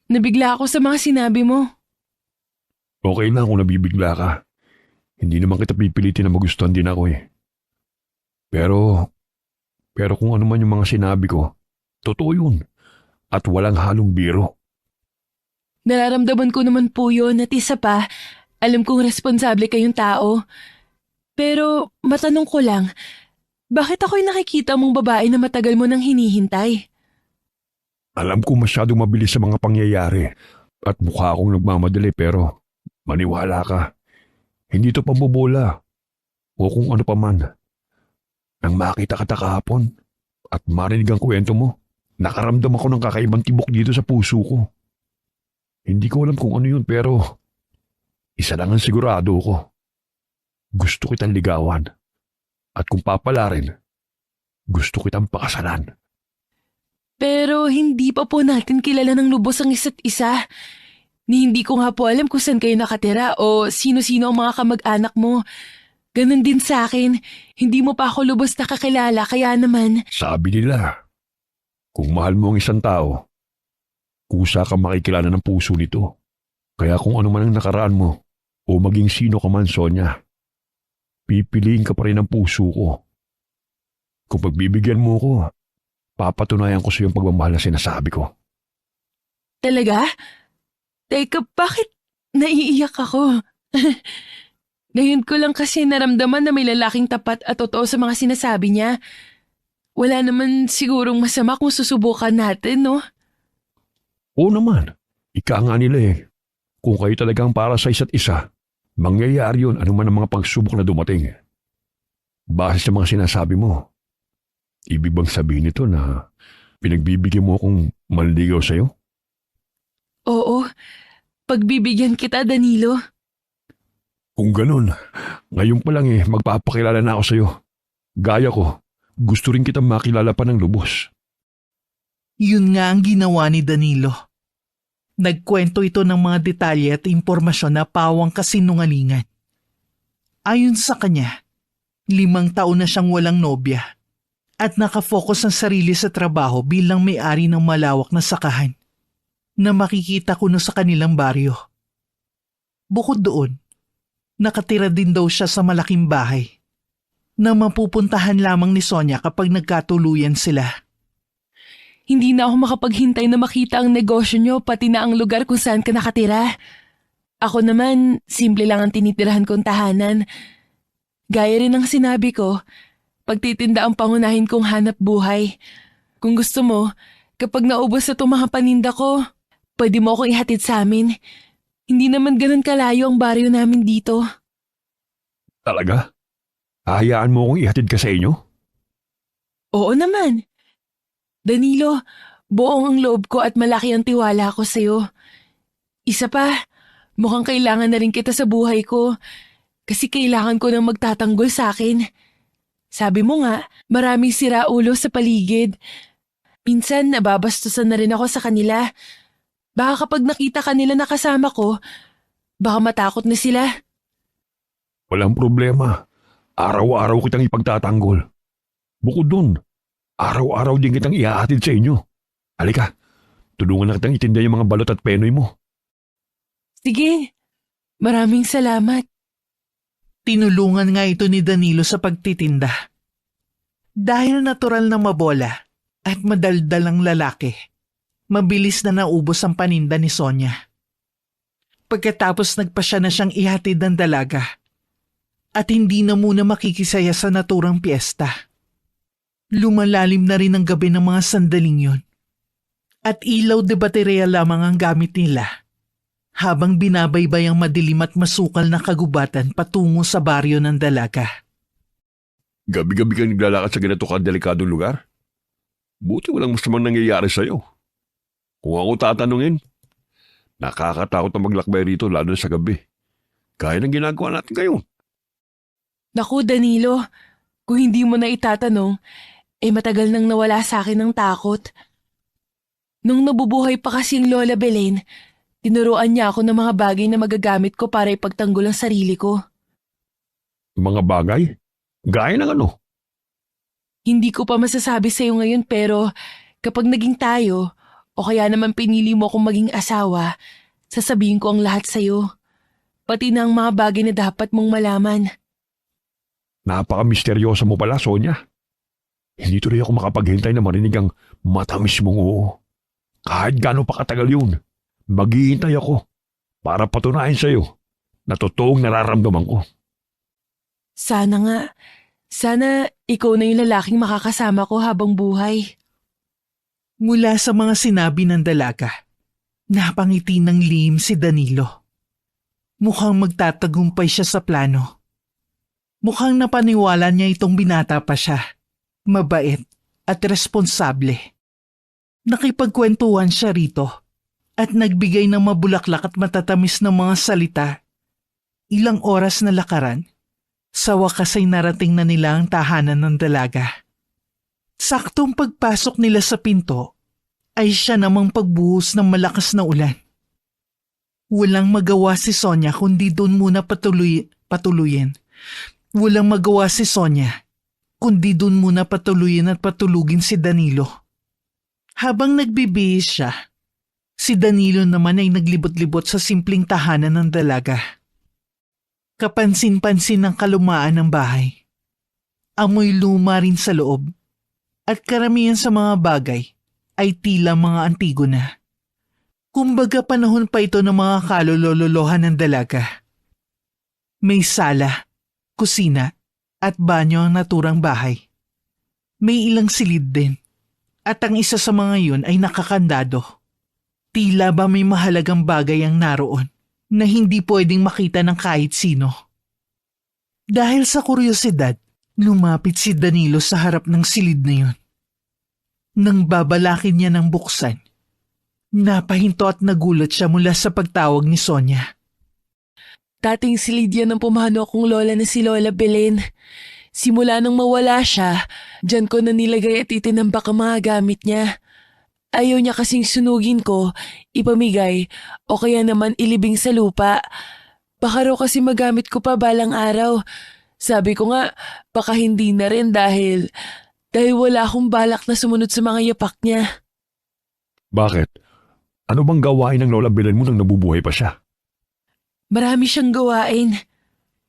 Nabigla ako sa mga sinabi mo. Okay lang kung nabibigla ka. Hindi naman kita pipilitin na magustuhan din ako eh. Pero kung ano man yung mga sinabi ko, totoo yun. At walang halong biro. Nararamdaman ko naman po yun at isa pa, alam kong responsable kayong tao. Pero matanong ko lang, bakit ako'y nakikita mong babae na matagal mo nang hinihintay? Alam ko masyadong mabilis sa mga pangyayari at mukha akong nagmamadali pero maniwala ka. Hindi to pambobola o kung ano pa man. Nang makita kita kahapon at marinig ang kwento mo, nakaramdam ako ng kakaibang tibok dito sa puso ko. Hindi ko alam kung ano yun pero isa lang ang sigurado ko. Gusto kitang ligawan at kung papalarin, gusto kitang pakasalan. Pero hindi pa po natin kilala ng lubos ang isa't isa. Ni hindi ko nga po alam kung saan kayo nakatira o sino-sino ang mga kamag-anak mo. Ganon din sa akin. Hindi mo pa ako lubos na kakilala kaya naman. Sabi nila, kung mahal mo ang isang tao, kusa ka makikilala ng puso nito. Kaya kung ano man ang nakaraan mo, o maging sino ka man, Sonia, pipiliin ka pa rin ng puso ko. Kung pagbibigyan mo ko, papatunayan ko sa iyong pagmamahal na sinasabi ko. Talaga? Teka, bakit naiiyak ako? Ngayon ko lang kasi naramdaman na may lalaking tapat at totoo sa mga sinasabi niya. Wala naman sigurong masama kung susubukan natin, no? Oo naman, ika nga nila eh. Kung kayo talagang para sa isa't isa, mangyayari yun anuman ang mga pagsubok na dumating. Base sa mga sinasabi mo, ibig bang sabihin nito na pinagbibigyan mo akong manligaw sa'yo? Oo, pagbibigyan kita, Danilo. Kung ganun, ngayon pa lang magpapakilala na ako sa'yo. Gaya ko, gusto rin kitang makilala pa ng lubos. Yun nga ang ginawa ni Danilo. Nagkwento ito ng mga detalye at impormasyon na pawang kasinungalingan. Ayon sa kanya, 5 taon na siyang walang nobya at nakafocus ang sarili sa trabaho bilang may-ari ng malawak na sakahan na makikita kuno sa kanilang baryo. Bukod doon, nakatira din daw siya sa malaking bahay na mapupuntahan lamang ni Sonia kapag nagkatuluyan sila. Hindi na ako makapaghintay na makita ang negosyo niyo pati na ang lugar kung saan ka nakatira. Ako naman, simple lang ang tinitirahan kong tahanan. Gaya rin ng sinabi ko, pagtitinda ang pangunahin kong hanap buhay. Kung gusto mo, kapag naubos na itong mga paninda ko, pwede mo akong ihatid sa amin. Hindi naman ganun kalayo ang baryo namin dito. Talaga? Hahayaan mo akong ihatid ka sa inyo? Oo naman. Danilo, buong ang loob ko at malaki ang tiwala ko sa'yo. Isa pa, mukhang kailangan na rin kita sa buhay ko kasi kailangan ko nang magtatanggol sa akin. Sabi mo nga, maraming siraulo sa paligid. Minsan nababastusan na rin ako sa kanila. Baka kapag nakita kanila na kasama ko, baka matakot na sila. Walang problema. Araw-araw kitang ipagtatanggol. Bukod dun, araw-araw din kitang ihahatid sa inyo. Halika, tulungan na kitang itinda yung mga balot at penoy mo. Sige, maraming salamat. Tinulungan nga ito ni Danilo sa pagtitinda. Dahil natural na mabola at madaldal ang lalaki, mabilis na naubos ang paninda ni Sonia. Pagkatapos nagpasya na siyang ihatid ng dalaga at hindi na muna makikisaya sa naturang piyesta. Lumalalim na rin ang gabi ng mga sandaling yun at ilaw de baterya lamang ang gamit nila habang binabaybay ang madilim at masukal na kagubatan patungo sa baryo ng dalaga. Gabi-gabi kang naglalakad sa ganito kadelikadong lugar? Buti walang masamang nangyayari sa'yo. Kung ako tatanungin, nakakatakot na maglakbay rito lalo na sa gabi. Gaya ng ginagawa natin ngayon. Naku, Danilo, kung hindi mo na itatanong, matagal nang nawala sa akin ng takot. Nung nabubuhay pa kasi ang Lola Belen, tinuruan niya ako ng mga bagay na magagamit ko para ipagtanggol ang sarili ko. Mga bagay? Gaya ng ano? Hindi ko pa masasabi sa'yo ngayon pero kapag naging tayo o kaya naman pinili mo akong maging asawa, sasabihin ko ang lahat sa'yo. Pati na ang mga bagay na dapat mong malaman. Napaka-misteryosa mo pala, Sonia. Hindi tuloy ako makapaghintay na marinig ang matamis mong oo. Kahit gaano pa katagal yun, maghihintay ako para patunayan sa'yo na totoong nararamdaman ko. Sana nga. Sana ikaw na yung lalaking makakasama ko habang buhay. Mula sa mga sinabi ng dalaga, napangiti ng lihim si Danilo. Mukhang magtatagumpay siya sa plano. Mukhang napaniwala niya itong binata pa siya. Mabait at responsable. Nakipagkwentuhan siya rito at nagbigay ng mabulaklak at matatamis na mga salita. Ilang oras na lakaran, sa wakas ay narating na nila ang tahanan ng dalaga. Saktong pagpasok nila sa pinto, ay siya namang pagbuhos ng malakas na ulan. Walang magawa si Sonia kundi doon muna patuluyin Walang magawa si Sonia, kundi dun muna patuluyin at patulugin si Danilo. Habang nagbibihis siya, si Danilo naman ay naglibot-libot sa simpleng tahanan ng dalaga. Kapansin-pansin ng kalumaan ng bahay. Amoy luma rin sa loob at karamihan sa mga bagay ay tila mga antigo na. Kumbaga panahon pa ito ng mga kalololohan ng dalaga. May sala, kusina at banyo ang naturang bahay. May ilang silid din at ang isa sa mga yun ay nakakandado. Tila ba may mahalagang bagay ang naroon na hindi pwedeng makita ng kahit sino. Dahil sa kuryosidad, lumapit si Danilo sa harap ng silid na yun. Nang babalakin niya ng buksan, napahinto at nagulat siya mula sa pagtawag ni Sonia. Dating si Lydia ng pumano akong lola na si Lola Belen. Simula nang mawala siya, dyan ko na nilagay at itinambak ang mga gamit niya. Ayaw niya kasing sunugin ko, ipamigay, o kaya naman ilibing sa lupa. Baka raw kasi magamit ko pa balang araw. Sabi ko nga, baka hindi na rin dahil wala akong balak na sumunod sa mga yapak niya. Bakit? Ano bang gawain ng Lola Belen mo nang nabubuhay pa siya? Marami siyang gawain.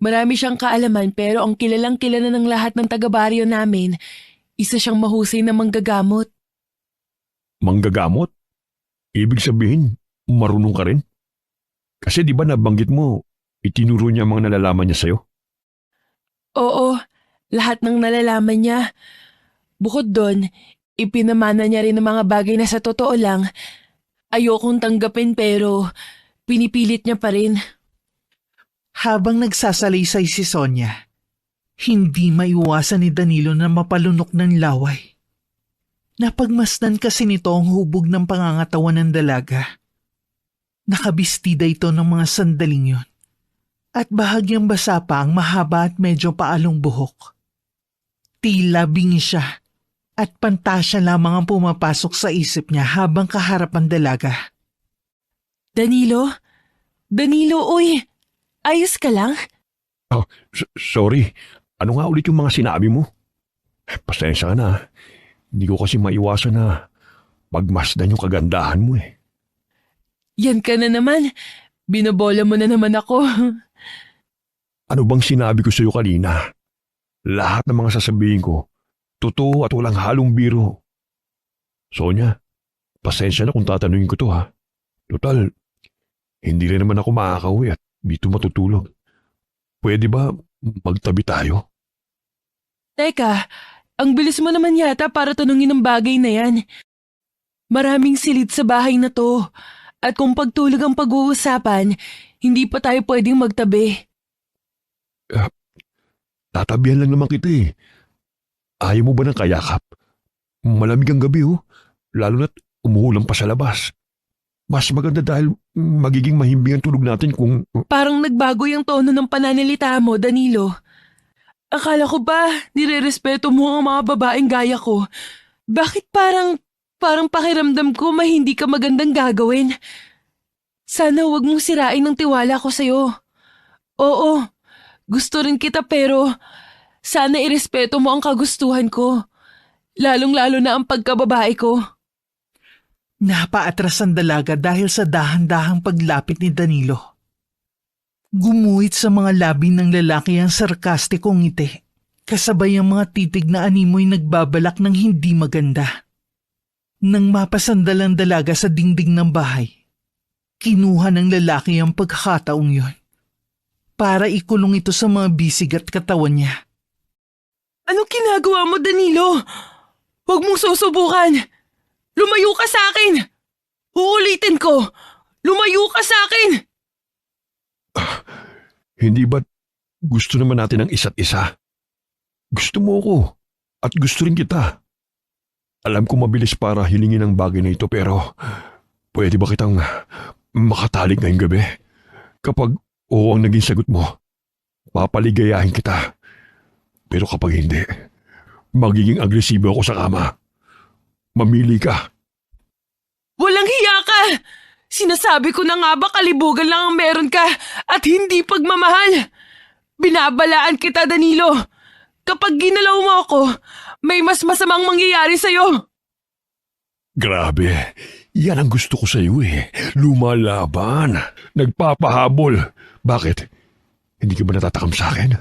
Marami siyang kaalaman pero ang kilalang kilala ng lahat ng taga-baryo namin, isa siyang mahusay na manggagamot. Manggagamot? Ibig sabihin, marunong ka rin? Kasi di ba nabanggit mo, itinuro niya ang mga nalalaman niya sa'yo? Oo, lahat ng nalalaman niya. Bukod doon, ipinamana niya rin ang mga bagay na sa totoo lang, ayokong tanggapin pero pinipilit niya pa rin. Habang nagsasalaysay si Sonia, hindi maiwasan ni Danilo na mapalunok ng laway. Napagmasdan kasi nito ang hubog ng pangangatawan ng dalaga. Nakabistida ito ng mga sandaling yun. At bahagyang basa pa ang mahaba at medyo paalong buhok. Tila bingi siya at pantasya lamang ang pumapasok sa isip niya habang kaharap ang dalaga. Danilo? Danilo, uy! Ayos ka lang? Oh, sorry. Ano nga ulit yung mga sinabi mo? Pasensya ka na. Hindi ko kasi maiwasan na magmasdan yung kagandahan mo eh. Yan ka na naman. Binobola mo na naman ako. Ano bang sinabi ko sa'yo kanina? Lahat ng mga sasabihin ko, totoo at walang halong biro. Sonia, pasensya na kung tatanungin ko to ha. Total, hindi rin naman ako makakauwi at dito matutulog. Pwede ba magtabi tayo? Teka, ang bilis mo naman yata para tanungin ang bagay na yan. Maraming silid sa bahay na to. At kung pagtulog ang pag-uusapan, hindi pa tayo pwedeng magtabi. Tatabihan lang naman kita eh. Ayaw mo ba ng kayakap? Malamig ang gabi lalo na't umuulan pa sa labas. Mas maganda dahil magiging mahimbing ang tulog natin kung... Parang nagbago yung tono ng pananalita mo, Danilo. Akala ko ba nirerespeto mo ang mga babaeng gaya ko? Bakit parang pakiramdam ko may hindi ka magandang gagawin? Sana wag mong sirain ang tiwala ko sa'yo. Oo, gusto rin kita pero sana irespeto mo ang kagustuhan ko. Lalong-lalo na ang pagkababae ko. Napaatras ang dalaga dahil sa dahan-dahang paglapit ni Danilo. Gumuhit sa mga labi ng lalaki ang sarkastikong ngiti, kasabay ang mga titig na animoy nagbabalak ng hindi maganda. Nang mapasandal ang dalaga sa dingding ng bahay, kinuha ng lalaki ang pagkakataong yun para ikulong ito sa mga bisig at katawan niya. Anong ginagawa mo, Danilo? Huwag mong susubukan! Lumayo ka sa akin! Uulitin ko! Lumayo ka sa akin! Hindi ba't gusto naman natin ang isa't isa? Gusto mo ako at gusto rin kita. Alam ko mabilis para hilingin ang bagay na ito pero pwede ba kitang makatalik ngayong gabi? Kapag oo ang naging sagot mo, papaligayahin kita. Pero kapag hindi, magiging agresibo ako sa kama. Mamili ka. Walang hiya ka! Sinasabi ko na nga ba kalibugan lang ang meron ka at hindi pagmamahal? Binabalaan kita, Danilo. Kapag ginalaw mo ako, may mas masamang mangyayari sa'yo. Grabe, yan ang gusto ko sa'yo eh. Lumalaban, nagpapahabol. Bakit? Hindi ka ba natatakam sa akin?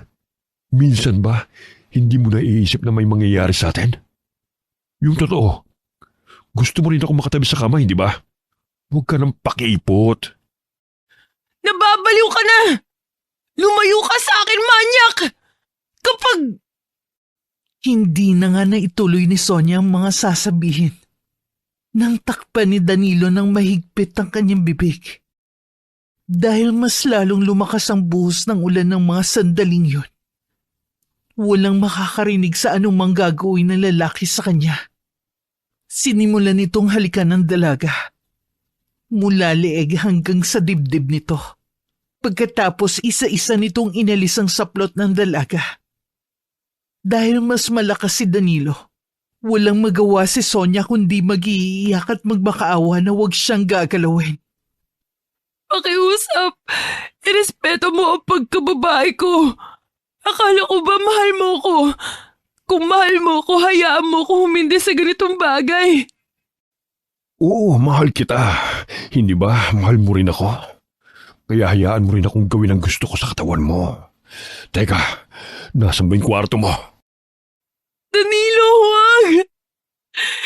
Minsan ba, hindi mo naiisip na may mangyayari sa atin? Yung totoo, gusto mo rin ako makatabi sa kama, hindi ba? Huwag ka nang pakiipot. Nababaliw ka na! Lumayo ka sa akin, manyak! Kapag... Hindi na nga naituloy ni Sonia ang mga sasabihin. Nang takpan ni Danilo ng mahigpit ang kanyang bibig. Dahil mas lalong lumakas ang buhos ng ulan ng mga sandaling yun. Walang makakarinig sa anumang gagawin ng lalaki sa kanya. Sinimulan nitong halikan ng dalaga. Mula leeg hanggang sa dibdib nito. Pagkatapos isa-isa nitong inalis ang saplot ng dalaga. Dahil mas malakas si Danilo, walang magawa si Sonia kundi mag-iiyak at magmakaawa na huwag siyang gagalawin. Pakiusap, irespeto mo ang pagkababae ko. Akala ko ba mahal mo ko? Kung mahal mo ko, hayaan mo ko humindi sa ganitong bagay. Oo, mahal kita. Hindi ba mahal mo rin ako? Kaya hayaan mo rin akong gawin ang gusto ko sa katawan mo. Teka, nasan ba yung kwarto mo? Danilo, huwag!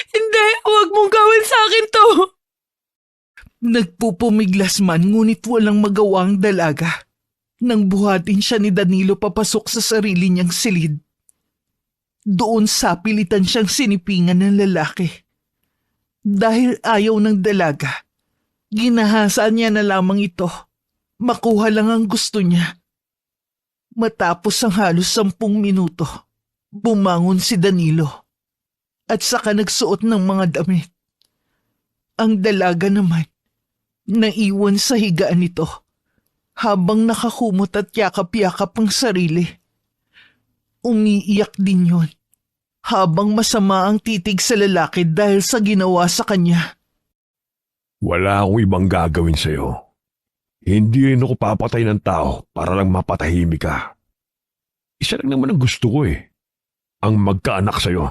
Hindi, huwag mong gawin sa akin to! Nagpupumiglas man ngunit walang magawa ang dalaga. Nang buhatin siya ni Danilo papasok sa sarili niyang silid. Doon sapilitan siyang sinipingan ng lalaki. Dahil ayaw ng dalaga, ginahasaan niya na lamang ito. Makuha lang ang gusto niya. Matapos ang halos 10 minuto, bumangon si Danilo at saka nagsuot ng mga damit. Ang dalaga naman, naiwan sa higaan nito habang nakakumot at yakap-yakap ang sarili. Umiiyak din yun habang masama ang titig sa lalaki dahil sa ginawa sa kanya. Wala akong ibang gagawin sa'yo. Hindi rin ako papatay ng tao para lang mapatahimik ka. Isa lang naman ang gusto ko eh. Ang magkaanak sa'yo.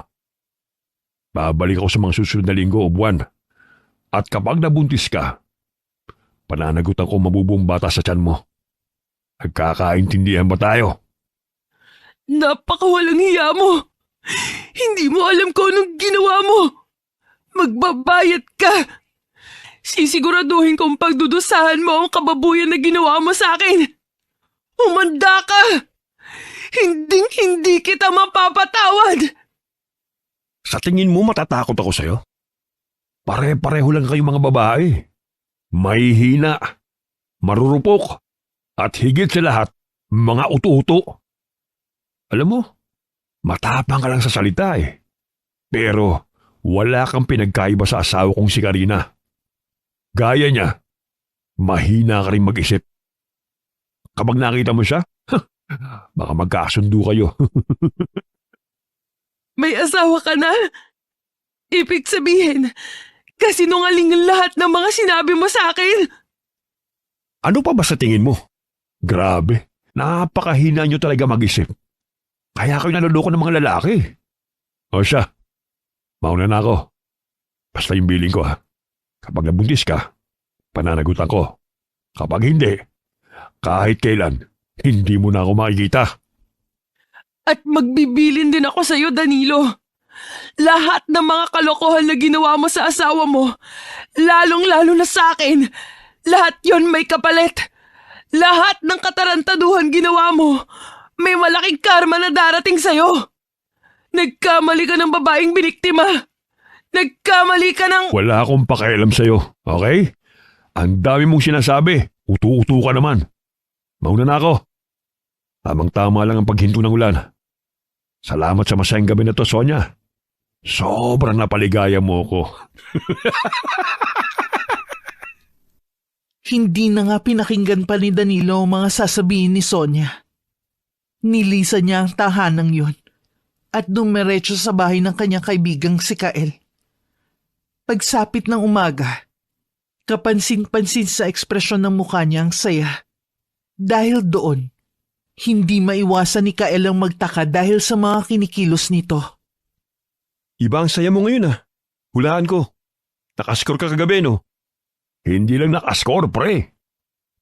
Babalik ako sa mga susunod na linggo o buwan. At kapag nabuntis ka, pananagutan ko mabubuong bata sa tiyan mo. Nagkakaintindihan ba tayo? Napakawalang hiya mo! Hindi mo alam kung anong ginawa mo! Magbabayad ka! Sisiguraduhin kong pagdudusahan mo ang kababuyan na ginawa mo sa akin! Umanda ka! Hindi kita mapapatawad! Sa tingin mo matatakot ako sa'yo? Pare-pareho lang kayo mga babae. Mahihina, marurupok, at higit sa lahat, mga uto-uto. Alam mo, matapang ka lang sa salita eh. Pero wala kang pinagkaiba sa asawa kong si Karina. Gaya niya, mahina ka rin mag-isip. Kapag nakita mo siya, baka magkasundo kayo. May asawa ka na? Ibig sabihin, kasinungaling ang lahat ng mga sinabi mo sa akin. Ano pa ba sa tingin mo? Grabe, napakahina nyo talaga mag-isip. Kaya kayo naluloko ng mga lalaki. O siya, mauna na ako. Basta yung billing ko ha. Kapag nabuntis ka, pananagutan ko. Kapag hindi, kahit kailan, hindi mo na ako makikita. At magbibilin din ako sa'yo, Danilo. Lahat ng mga kalokohan na ginawa mo sa asawa mo, lalong-lalo na sa akin, lahat yon may kapalit. Lahat ng katarantaduhan ginawa mo, may malaking karma na darating sa'yo. Nagkamali ka ng babaeng biniktima. Nagkamali ka ng... Wala akong pakialam sa'yo, okay? Ang dami mong sinasabi, utu-utu ka naman. Mauna na ako. Tamang-tama lang ang paghinto ng ulan. Salamat sa masayang gabi na to, Sonia. Sobrang napaligaya mo ko. Hindi na nga pinakinggan pa ni Danilo ang mga sasabihin ni Sonia. Nilisan niya ang tahanang yun at dumiretso sa bahay ng kanyang kaibigang si Kael. Pagsapit ng umaga, kapansin-pansin sa ekspresyon ng mukha niya ang saya. Dahil doon, Hindi maiwasan ni Kael ang magtaka dahil sa mga kinikilos nito. Iba ang saya mo ngayon Hulaan ko. Nakaskor ka kagabi, no? Hindi lang nakaskor, pre.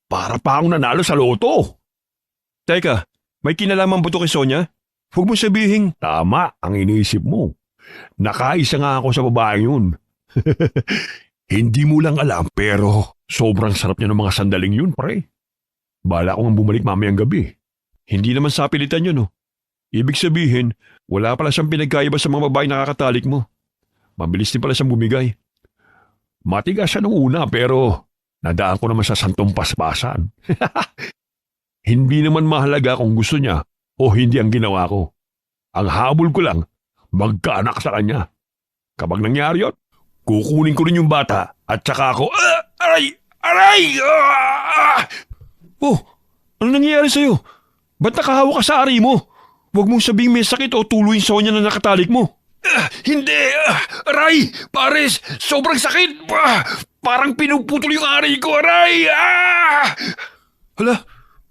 Para pa akong nanalo sa loto. Teka, may kinalaman ba to kay Sonia? Huwag mo sabihing, tama ang iniisip mo. Nakaisa nga ako sa babaeng yun. Hindi mo lang alam pero sobrang sarap niya ng mga sandaling yun, pre. Bala ko nga bumalik mamayang gabi. Hindi naman sa pilitan yun, no? Ibig sabihin, wala pala siyang pinagkaiba sa mga babae nakakatalik mo. Mabilis din pala siyang bumigay. Matigas siya nung una pero nadaan ko naman sa santong paspasan. Hindi naman mahalaga kung gusto niya o hindi ang ginawa ko. Ang habol ko lang, magkaanak sa kanya. Kapag nangyari yun, kukunin ko rin yung bata at saka ako, aray! Aray! Oh, ano nangyayari sa'yo? Ba't nakahawa ka sa ari mo? Huwag mong sabing may sakit o tuloy sa kanya na nakatalik mo. Hindi! Aray! Pares! Sobrang sakit! Parang pinuputol yung ari ko, aray! Hala,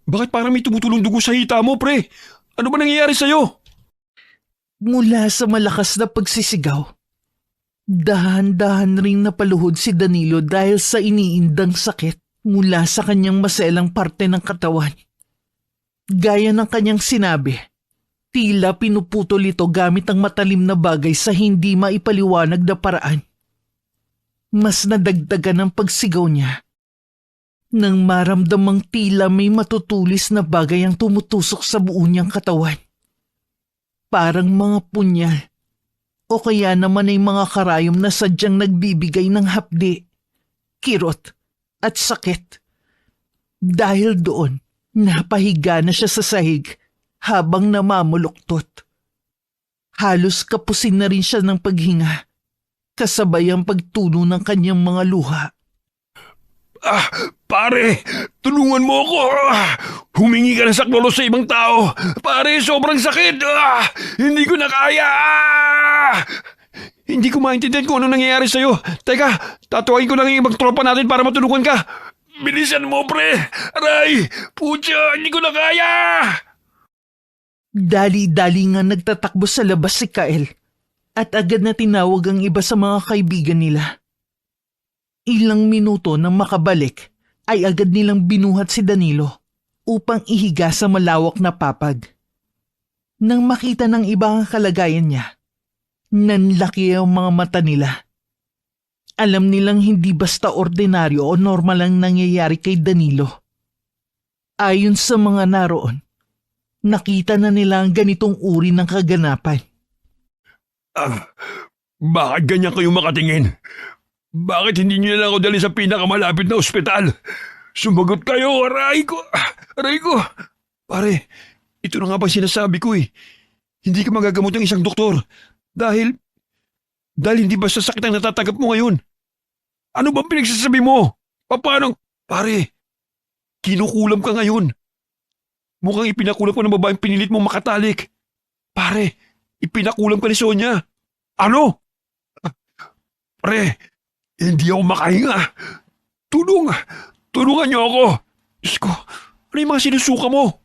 bakit parang may tumutulong dugo sa hita mo, pre? Ano ba nangyayari sa'yo? Mula sa malakas na pagsisigaw, dahan-dahan ring napaluhod si Danilo dahil sa iniindang sakit mula sa kanyang maselang parte ng katawan. Gaya ng kanyang sinabi, tila pinuputol ito gamit ang matalim na bagay sa hindi maipaliwanag na paraan. Mas nadagdagan ang pagsigaw niya nang maramdamang tila may matutulis na bagay ang tumutusok sa buo niyang katawan. Parang mga punyal o kaya naman ay mga karayom na sadyang nagbibigay ng hapdi, kirot at sakit. Dahil doon, napahiga na siya sa sahig habang namamuluktot. Halos kapusin na rin siya ng paghinga, kasabay ang pagtulo ng kanyang mga luha. Pare, tulungan mo ako. Humingi ka ng saklolo sa ibang tao. Pare, sobrang sakit. Hindi ko na kaya. Hindi ko maintindihan kung ano nangyayari sa'yo. Teka, tatuwain ko lang yung ibang tropa natin para matulungan ka. Bilisan mo, pre. Aray, putya, hindi ko na kaya. Dali-dali nga nagtatakbo sa labas si Kael at agad na tinawag ang iba sa mga kaibigan nila. Ilang minuto nang makabalik ay agad nilang binuhat si Danilo upang ihiga sa malawak na papag. Nang makita ng iba ang kalagayan niya, nanlaki ang mga mata nila. Alam nilang hindi basta ordinaryo o normal ang nangyayari kay Danilo. Ayon sa mga naroon, nakita na nila ang ganitong uri ng kaganapan. Bakit ganyan kayo makatingin? Bakit hindi niyo lang ako dali sa pinakamalapit na ospital? Sumagot kayo, aray ko! Aray ko! Pare, ito na nga ba sinasabi ko eh. Hindi ka magagamot ng isang doktor. Dahil hindi ba sa sakit ang natatanggap mo ngayon? Ano bang pinagsasabi mo? Paano? Pare, kinukulam ka ngayon. Mukhang ipinakulam ko ng babaeng pinilit mong makatalik. Pare, ipinakulam ka ni Sonia. Ano? Pare, hindi ako makahinga. Tulungan niyo ako. Diyos ko, ano yung mga sinusuka mo?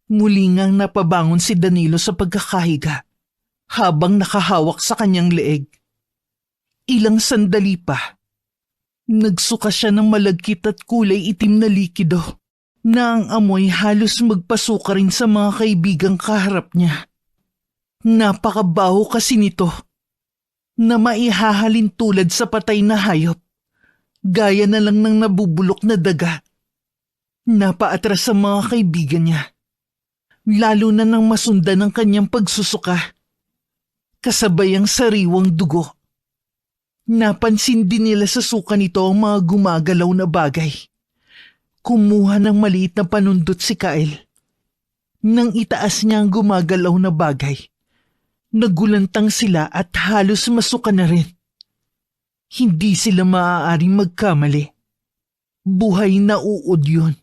Muli ngang napabangon si Danilo sa pagkakahiga habang nakahawak sa kanyang leeg. Ilang sandali pa, nagsuka siya ng malagkit at kulay itim na likido na ang amoy halos magpasuka rin sa mga kaibigang kaharap niya. Napakabaho kasi nito na maihahalin tulad sa patay na hayop, gaya na lang ng nabubulok na daga. Napaatras sa mga kaibigan niya, lalo na nang masundan ng kanyang pagsusuka, kasabay ang sariwang dugo. Napansin din nila sa suka nito ang mga gumagalaw na bagay. Kumuha ng maliit na panundot si Kael. Nang itaas niya ang gumagalaw na bagay, nagulantang sila at halos masuka na rin. Hindi sila maaaring magkamali. Buhay na uod yun.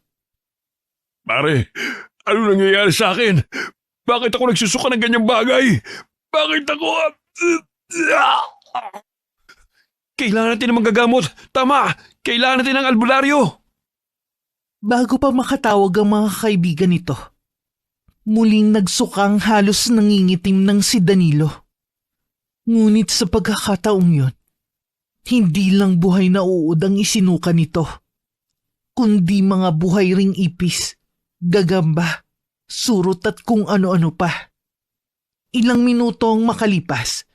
Pare, ano nangyayari sa akin? Bakit ako nagsusuka ng ganyang bagay? Bakit ako... Kailangan natin ng manggagamot. Tama, kailangan natin ng albularyo. Bago pa makatawag ang mga kaibigan nito, Muling nagsukang halos nangingitim ng si Danilo. Ngunit sa pagkakataong yun, hindi lang buhay na uod ang isinuka nito, kundi mga buhay ring ipis, gagamba, surot at kung ano-ano pa. Ilang minuto ang makalipas,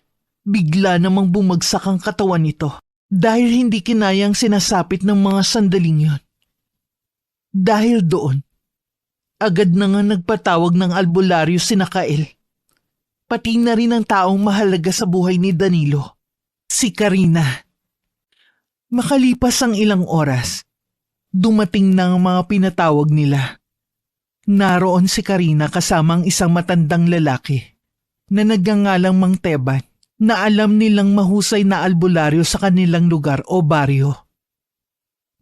bigla namang bumagsak ang katawan nito dahil hindi kinayang sinasapit ng mga sandaling yun. Dahil doon, agad na nga nagpatawag ng albularyo si Kael. Pati na rin ang taong mahalaga sa buhay ni Danilo, si Karina. Makalipas ang ilang oras, dumating na ang mga pinatawag nila. Naroon si Karina kasama ang isang matandang lalaki na nagngangalang Mang Teban na alam nilang mahusay na albularyo sa kanilang lugar o baryo.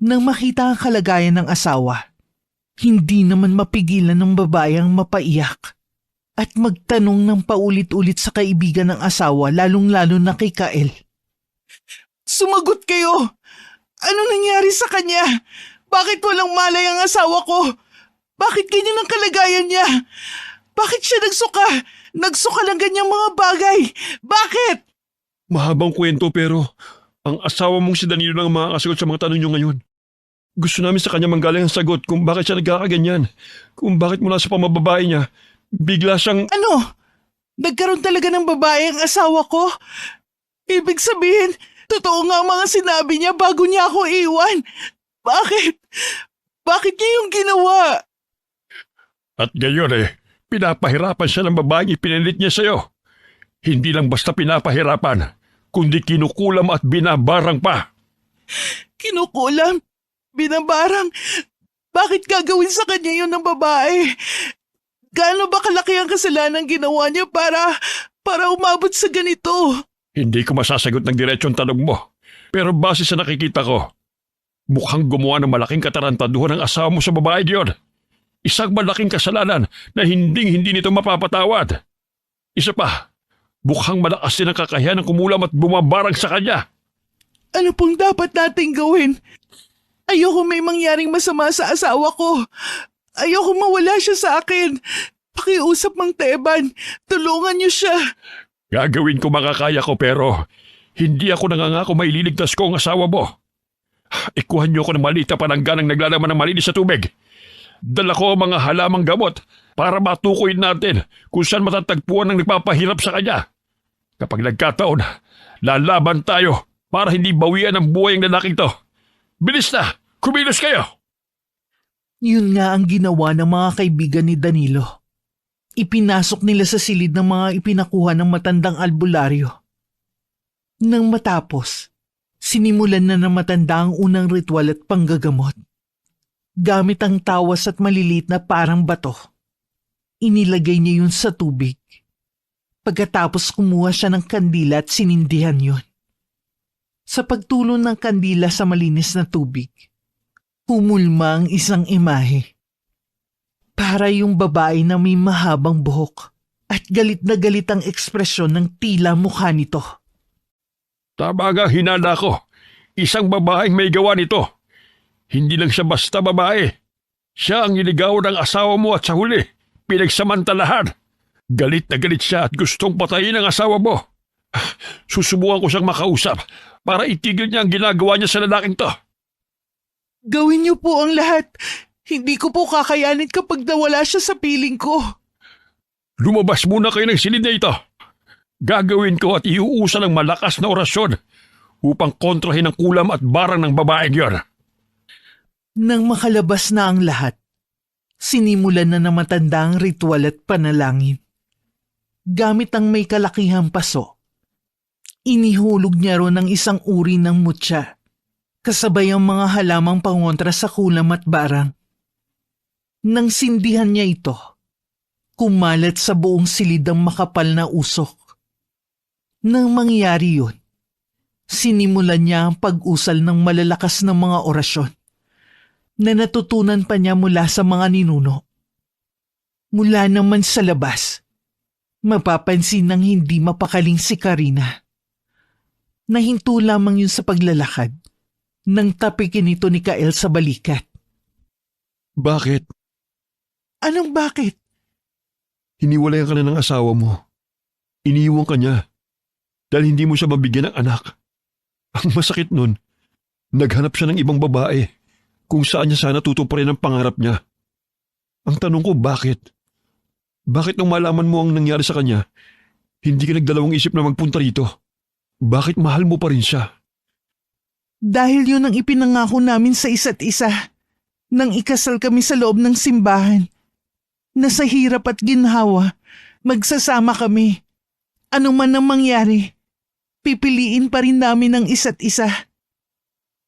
Nang makita ang kalagayan ng asawa, hindi naman mapigilan ng babae ang mapaiyak at magtanong ng paulit-ulit sa kaibigan ng asawa, lalong-lalo na kay Kael. Sumagot kayo! Ano nangyari sa kanya? Bakit walang malay ang asawa ko? Bakit ganyan ang kalagayan niya? Bakit siya nagsuka? Nagsuka ng ganyang mga bagay? Bakit? Mahabang kwento pero ang asawa mong si Danilo lang ang makakasagot sa mga tanong niyo ngayon. Gusto namin sa kanya manggaling ang sagot kung bakit siya nagkakaganyan. Kung bakit mula sa pamababae niya, bigla siyang... Ano? Nagkaroon talaga ng babae ang asawa ko? Ibig sabihin, totoo nga ang mga sinabi niya bago niya ako iwan. Bakit? Bakit niya yung ginawa? At ngayon pinapahirapan siya ng babaeng ipinilit niya sa'yo. Hindi lang basta pinapahirapan, kundi kinukulam at binabarang pa. Kinukulam? Binabarang? Bakit gagawin sa kanya yun ng babae? Gaano ba kalaki ang kasalanan ginawa niya para umabot sa ganito? Hindi ko masasagot ng diretsong tanong mo. Pero base sa nakikita ko, mukhang gumawa ng malaking katarantaduhan ang asawa mo sa babae diyon. Isang malaking kasalanan na hindi nito mapapatawad. Isa pa, mukhang malakas din ang kakayahan ng kumulam at bumabarang sa kanya. Ano pong dapat nating gawin? Ayoko may mangyaring masama sa asawa ko. Ayoko mawala siya sa akin. Pakiusap, Mang Teban. Tulungan niyo siya. Gagawin ko makakaya ko pero hindi ako nangangako maililigtas ko ang asawa mo. Ikuhan niyo ako ng maliit na panangganang naglalaman ng malinis sa tubig. Dala ko ang mga halamang gamot para matukoy natin kung saan matatagpuan ng nagpapahirap sa kanya. Kapag nagkataon, lalaban tayo para hindi bawian ang buhay ng lalaking to. Bilis na! Kumilos kayo! Yun nga ang ginawa ng mga kaibigan ni Danilo. Ipinasok nila sa silid ng mga ipinakuha ng matandang albularyo. Nang matapos, sinimulan na ng matanda ang unang ritual at panggagamot. Gamit ang tawas at maliliit na parang bato, inilagay niya yun sa tubig. Pagkatapos kumuha siya ng kandila at sinindihan yun. Sa pagtulon ng kandila sa malinis na tubig, humulma ang isang imahe. Para yung babae na may mahabang buhok at galit na galit ang ekspresyon ng tila mukha nito. Tama nga hinala ko. Isang babaeng may gawa nito. Hindi lang siya basta babae. Siya ang niligawan ng asawa mo at sa huli, pinagsamantalahan. Galit na galit siya at gustong patayin ang asawa mo. Susubukan ko siyang makausap para itigil niya ang ginagawa niya sa lalaking to. Gawin niyo po ang lahat. Hindi ko po kakayanin kapag nawala siya sa piling ko. Lumabas muna kayo ng silid na ito. Gagawin ko at iuusan ng malakas na orasyon upang kontrahin ang kulam at barang ng babaeng yon. Nang makalabas na ang lahat, sinimulan na ng matanda ang ritual at panalangin. Gamit ang may kalakihang paso, inihulog niya ron ng isang uri ng mutya, kasabay ang mga halamang pangontra sa kulam at barang. Nang sindihan niya ito, kumalat sa buong silid ang makapal na usok. Nang mangyari yun, sinimulan niya ang pag-usal ng malalakas na mga orasyon na natutunan pa niya mula sa mga ninuno. Mula naman sa labas, mapapansin ng hindi mapakaling si Karina. Nahinto lamang yun sa paglalakad nang tapikin ito ni Kael sa balikat. Bakit? Anong bakit? Hiniwalayan ka na ng asawa mo. Iniiwan ka niya dahil hindi mo siya mabigyan ng anak. Ang masakit nun, naghanap siya ng ibang babae kung saan niya sana tutuparin ang pangarap niya. Ang tanong ko, bakit? Bakit nung malaman mo ang nangyari sa kanya, hindi ka nagdalawang isip na magpunta rito? Bakit mahal mo pa rin siya? Dahil yun ang ipinangako namin sa isa't isa nang ikasal kami sa loob ng simbahan. Na sa hirap at ginhawa, magsasama kami. Ano man ang mangyari, pipiliin pa rin namin ang isa't isa.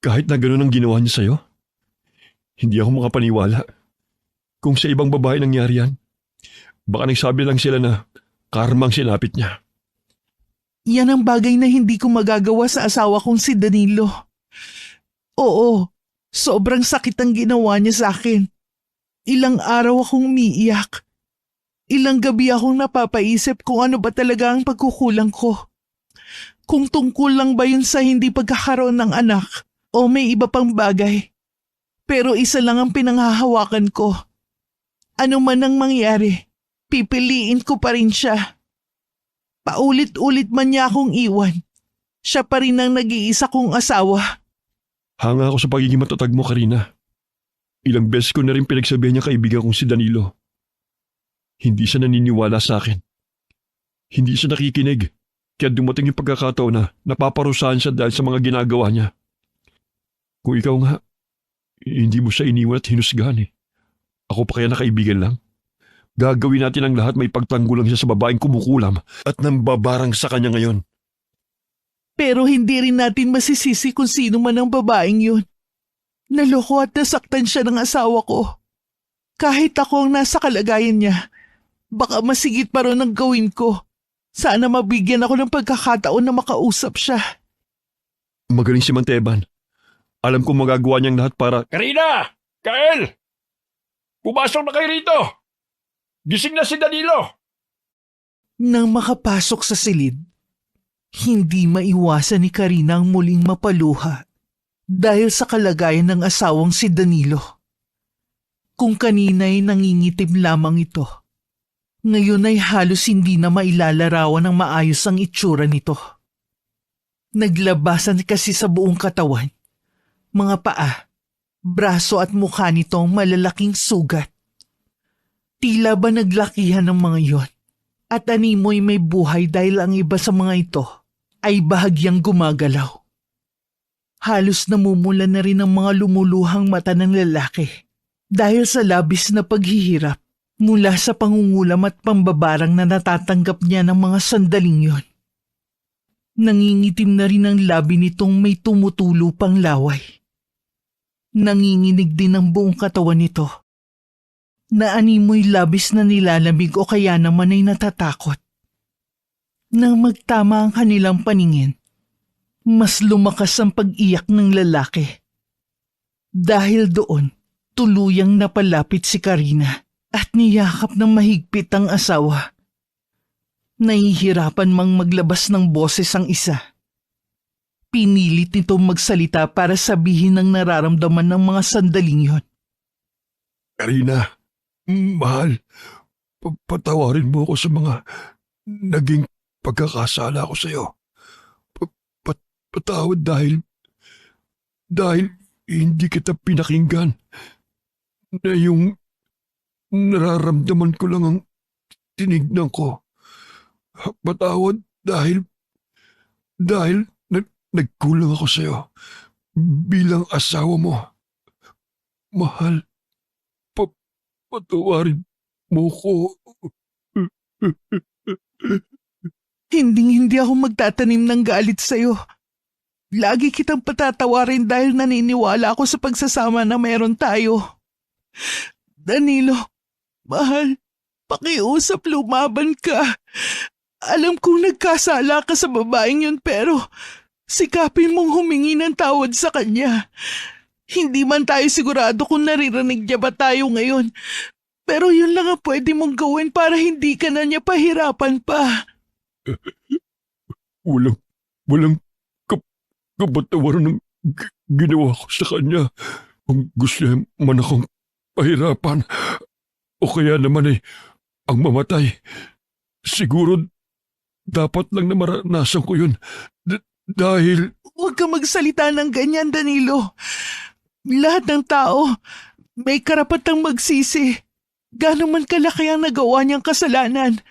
Kahit na gano'n ang ginawa niya sa'yo? Hindi ako makapaniwala. Kung sa ibang babae nangyari yan, baka nagsabi lang sila na karmang sinapit niya. Yan ang bagay na hindi ko magagawa sa asawa kong si Danilo. Oo, sobrang sakit ang ginawa niya sa akin. Ilang araw akong umiiyak. Ilang gabi akong napapaisip kung ano ba talaga ang pagkukulang ko. Kung tungkol lang ba yun sa hindi pagkakaroon ng anak o may iba pang bagay. Pero isa lang ang pinanghahawakan ko. Ano man ang mangyari, pipiliin ko pa rin siya. Paulit-ulit man niya akong iwan, siya pa rin ang nag-iisa kong asawa. Hanga ako sa pagiging matatag mo, Karina. Ilang beses ko na rin pinagsabihan niya kaibigan kong si Danilo. Hindi siya naniniwala sa akin. Hindi siya nakikinig, kaya dumating yung pagkakataon na napaparusahan siya dahil sa mga ginagawa niya. Kung ikaw nga, hindi mo siya iniwan at hinusgahan eh. Ako pa kaya nakaibigan lang? Gagawin natin ang lahat, may pagtanggol lang siya sa babaeng kumukulam at nambabarang sa kanya ngayon. Pero hindi rin natin masisisi kung sino man ang babaeng yun. Naloko at nasaktan siya ng asawa ko. Kahit ako ang nasa kalagayan niya, baka masigit pa rin ang gawin ko. Sana mabigyan ako ng pagkakataon na makausap siya. Magaling si Manteban. Alam kong magagawa niyang lahat para... Karina! Kael! Pumasok na kayo rito! Gising na si Danilo! Nang makapasok sa silid, hindi maiwasan ni Karina ang muling mapaluha dahil sa kalagayan ng asawang si Danilo. Kung kanina'y nangingitim lamang ito, ngayon ay halos hindi na mailalarawan ng maayos ang itsura nito. Naglabasan kasi sa buong katawan, mga paa, braso at mukha nitong malalaking sugat. Tila ba naglakihan ng mga iyon at animoy may buhay dahil ang iba sa mga ito ay bahagyang gumagalaw. Halos namumula na rin ang mga lumuluhang mata ng lalaki dahil sa labis na paghihirap mula sa pangungulam at pambabarang na natatanggap niya ng mga sandaling yon. Nangingitim na rin ang labi nitong may tumutulo pang laway. Nanginginig din ang buong katawan nito. Na animoy labis na nilalamig o kaya naman ay natatakot. Nang magtama ang kanilang paningin, mas lumakas ang pag-iyak ng lalaki. Dahil doon, tuluyang napalapit si Karina at niyakap ng mahigpit ang asawa. Nahihirapan mang maglabas ng boses ang isa. Pinilit nitong magsalita para sabihin ang nararamdaman ng mga sandaling yon. Karina, mahal, patawarin mo ako sa mga naging pagkakasala ko sa iyo. Patawad dahil hindi kita pinakinggan. Na yung nararamdaman ko lang ang tinignan ko. Patawad dahil nagkulang ako sa iyo bilang asawa mo. Mahal, patawarin mo ko. Hindi ako magtatanim ng galit sa'yo. Lagi kitang patatawarin dahil naniniwala ako sa pagsasama na meron tayo. Danilo, mahal, pakiusap, lumaban ka. Alam kong nagkasala ka sa babaeng yun pero sikapin mong humingi ng tawad sa kanya. Hindi man tayo sigurado kung naririnig niya ba tayo ngayon. Pero yun lang ang pwede mong gawin para hindi ka na niya pahirapan pa. Walang kapatawaran ng ginawa ko sa kanya. Kung gusto niya man akong pahirapan, o kaya naman ay ang mamatay. Siguro dapat lang na maranasan ko yun. Dahil Huwag ka magsalita ng ganyan, Danilo. Lahat ng tao may karapatang magsisi. Gano'n man kalaki ang nagawa niyang kasalanan.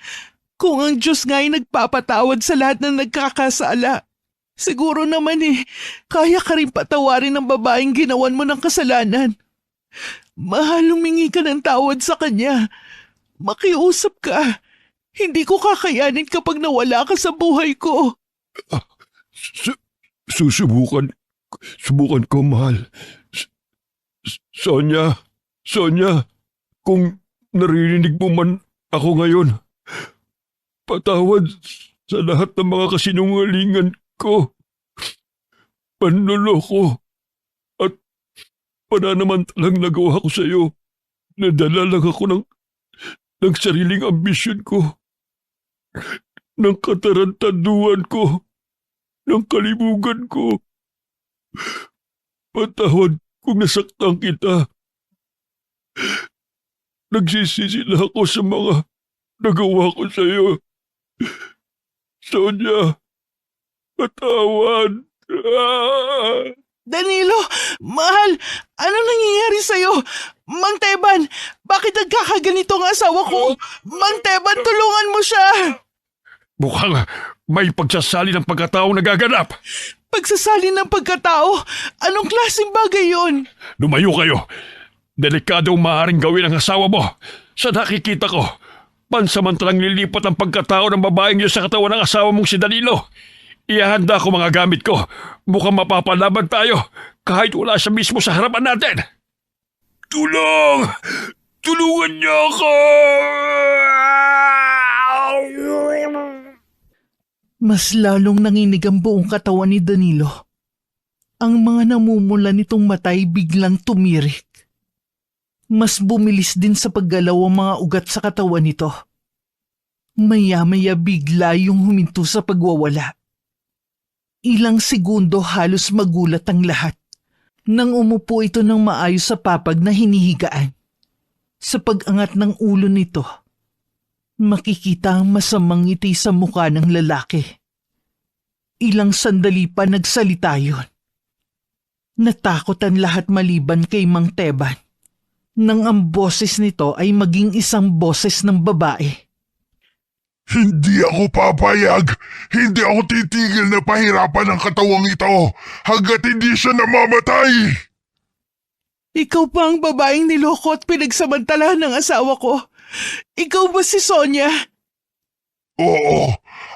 Kung ang Diyos nga ay nagpapatawad sa lahat ng nagkakasala, siguro naman kaya ka rin patawarin ng babaeng ginawan mo ng kasalanan. Mahal, humingi ka ng tawad sa kanya. Makiusap ka. Hindi ko kakayanin kapag nawala ka sa buhay ko. susubukan ko, mahal. Sonia, kung naririnig mo man ako ngayon, patawad sa lahat ng mga kasinungalingan ko, panloloko, at pananamantalang nagawa ko sa iyo. Nadala lang ako ng sariling ambisyon ko, ng katarantaduhan ko, ng kalibugan ko. Patawad kung nasaktan kita. Nagsisisi na ako sa mga nagawa ko sa iyo. Sonia, patawad. Danilo, mahal, ano nangyayari sa'yo? Mang Teban, bakit nagkakaganito ang asawa ko? Mang Teban, tulungan mo siya! Mukhang may pagsasali ng pagkatao nagaganap. Pagsasali ng pagkatao? Anong klaseng bagay yon? Lumayo kayo. Delikado ang maaaring gawin ang asawa mo. Sa nakikita ko, pansamantalang lilipat ang pagkatao ng babaeng niyo sa katawan ng asawa mong si Danilo. Ihahanda ko mga gamit ko. Mukhang mapapalaban tayo kahit wala siya mismo sa harapan natin. Tulong! Tulungan niyo ako! Mas lalong nanginig ang buong katawan ni Danilo. Ang mga namumula nitong matay biglang tumirik. Mas bumilis din sa paggalaw ang mga ugat sa katawan nito. Maya-maya bigla yung huminto sa pagwawala. Ilang segundo halos magulat ang lahat nang umupo ito ng maayos sa papag na hinihigaan. Sa pag-angat ng ulo nito, makikita ang masamang ngiti sa mukha ng lalaki. Ilang sandali pa nagsalita yun. Natakot ang lahat maliban kay Mang Teban nang ang boses nito ay maging isang boses ng babae. Hindi ako papayag. Hindi ako titigil na pahirapan ang katawang ito hanggat hindi siya namamatay. Ikaw pa ang babaeng niloko at pinagsamantalahan ng asawa ko. Ikaw ba si Sonia? Oo,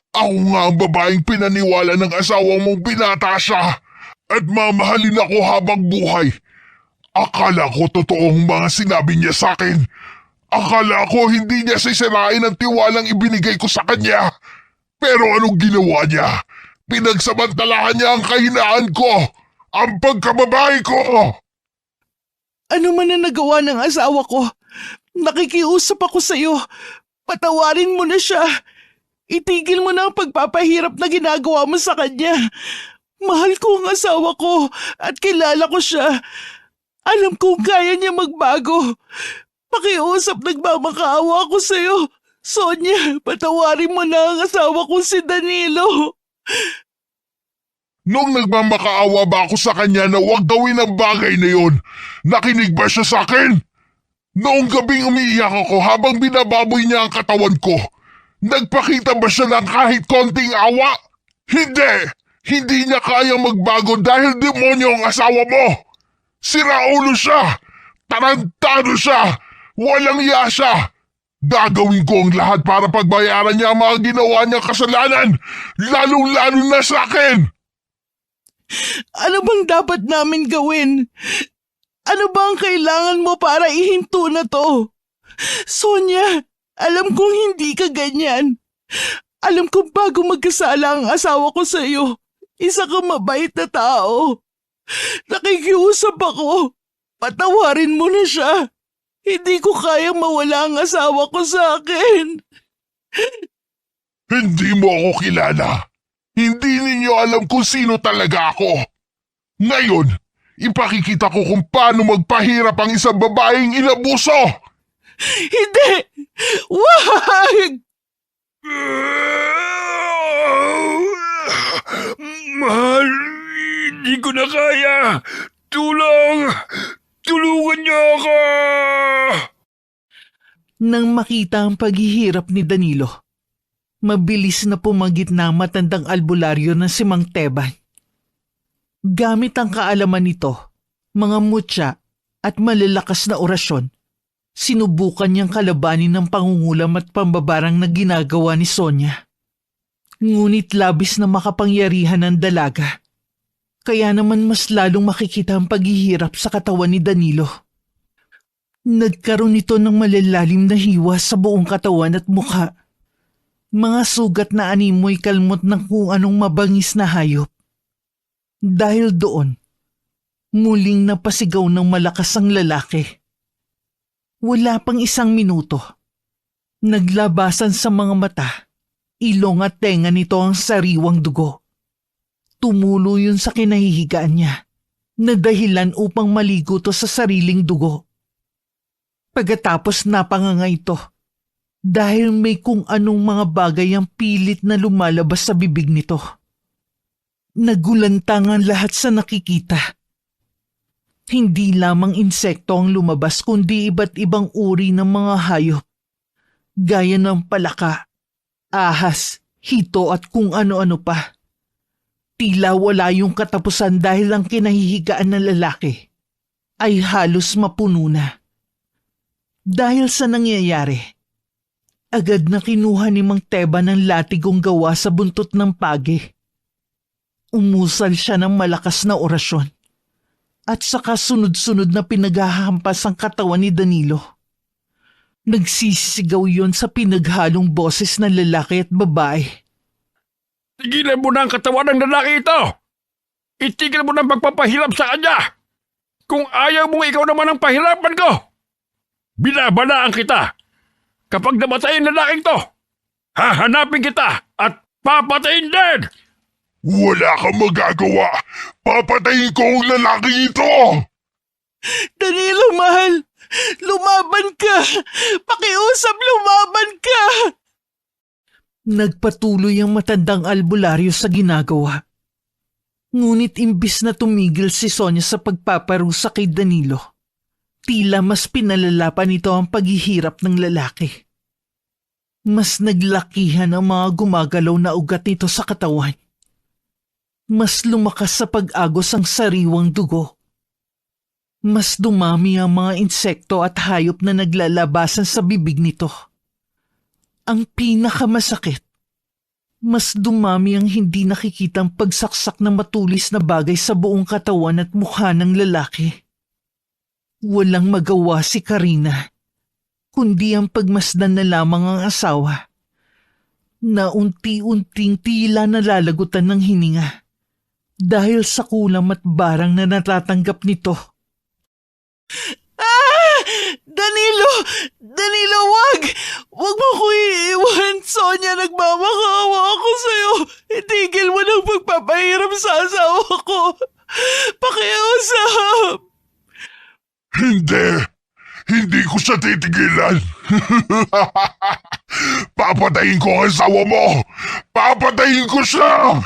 ako nga ang babaeng pinaniwala ng asawa mong binata siya at mamahalin ako habang buhay. Akala ko totoong mga sinabi niya sa akin. Akala ko hindi niya sisirain ang tiwalang ibinigay ko sa kanya. Pero anong ginawa niya? Pinagsamantalahan niya ang kahinaan ko, ang pagkababae ko. Ano man ang nagawa ng asawa ko? Nakikiusap ako sa iyo. Patawarin mo na siya. Itigil mo na ang pagpapahirap na ginagawa mo sa kanya. Mahal ko ang asawa ko at kilala ko siya. Alam kong kaya niya magbago. Pakiusap, nagmamakaawa ako sa iyo. Sonia, patawarin mo na ang asawa kong si Danilo. Noong nagmamakaawa ba ako sa kanya na huwag gawin ang bagay na yun, nakinig ba siya sa akin? Noong gabing umiiyak ako habang binababoy niya ang katawan ko, nagpakita ba siya ng kahit konting awa? Hindi! Hindi niya kayang magbago dahil demonyo ang asawa mo! Siraulo siya! Tarantado siya! Walang iya siya! Gagawin ko ang lahat para pagbayaran niya ang mga ginawa niyang kasalanan, lalong-lalo na sa akin! Ano bang dapat namin gawin? Ano ba ang kailangan mo para ihinto na to? Sonia, alam kong hindi ka ganyan. Alam kong bago magkasala ang asawa ko sa iyo, isa kang mabait na tao. Nakikiusap ako. Patawarin mo na siya. Hindi ko kayang mawala ang asawa ko sa akin. Hindi mo ako kilala. Hindi ninyo alam kung sino talaga ako. Ngayon, ipakikita ko kung paano magpahirap ang isang babaeng inabuso. Hindi! Wag! Mahal, hindi ko na kaya. Tulong! Tulungan niyo ako! Nang makita ang paghihirap ni Danilo, mabilis na pumagitna ang matandang albularyo ng si Mang Teban. Gamit ang kaalaman nito, mga mutya at malalakas na orasyon, sinubukan niyang kalabanin ng pangungulam at pambabarang na ginagawa ni Sonia. Ngunit labis na makapangyarihan ng dalaga, kaya naman mas lalong makikita ang paghihirap sa katawan ni Danilo. Nagkaroon ito ng malalalim na hiwa sa buong katawan at mukha. Mga sugat na animoy kalmot ng kung anong mabangis na hayop. Dahil doon, muling napasigaw ng malakas ang lalaki. Wala pang 1 minuto. Naglabasan sa mga mata, ilong at tenga nito ang sariwang dugo. Tumulo yun sa kinahihigaan niya, na dahilan upang maligo to sa sariling dugo. Pagkatapos napanganga ito, dahil may kung anong mga bagay ang pilit na lumalabas sa bibig nito. Nagulantang ang lahat sa nakikita. Hindi lamang insekto ang lumabas kundi iba't ibang uri ng mga hayop, gaya ng palaka, ahas, hito at kung ano-ano pa. Tila wala yung katapusan dahil ang kinahihigaan ng lalaki ay halos mapuno na. Dahil sa nangyayari, agad na kinuha ni Mang Teban ang latigong gawa sa buntot ng pagi. Umusal siya ng malakas na orasyon at saka sunod-sunod na pinaghahampas ang katawan ni Danilo. Nagsisigaw yon sa pinaghalong boses ng lalaki at babae. Tigilan mo na ang katawan ng lalaki ito! Itigil mo na ang pagpapahirap sa kanya! Kung ayaw mong ikaw naman ang pahirapan ko! Binabalaan kita! Kapag namatay ang lalaking to, hahanapin kita at papatayin din! Wala kang magagawa. Papatayin ko ang lalaki ito. Danilo, mahal! Lumaban ka! Pakiusap, lumaban ka! Nagpatuloy ang matandang albularyo sa ginagawa. Ngunit imbis na tumigil si Sonia sa pagpaparusa kay Danilo, tila mas pinalala pa nito ang paghihirap ng lalaki. Mas naglakihan ang mga gumagalaw na ugat nito sa katawan. Mas lumakas sa pag-agos ang sariwang dugo. Mas dumami ang mga insekto at hayop na naglalabasan sa bibig nito. Ang pinakamasakit, mas dumami ang hindi nakikitang pagsaksak ng matulis na bagay sa buong katawan at mukha ng lalaki. Walang magawa si Karina, kundi ang pagmasdan na lamang ang asawa, na unti-unting tila nalalagutan ng hininga dahil sa kulam at barang na natatanggap nito. Danilo! Danilo, wag! Wag mo ko iiwan! Sonia, nagmamakaawa ako sa'yo! Itigil mo ng pagpapahirap sa asawa ko! Pakiusap! Hindi. Hindi ko siya titigilan. Papatayin ko ang asawa mo. Papatayin ko siya.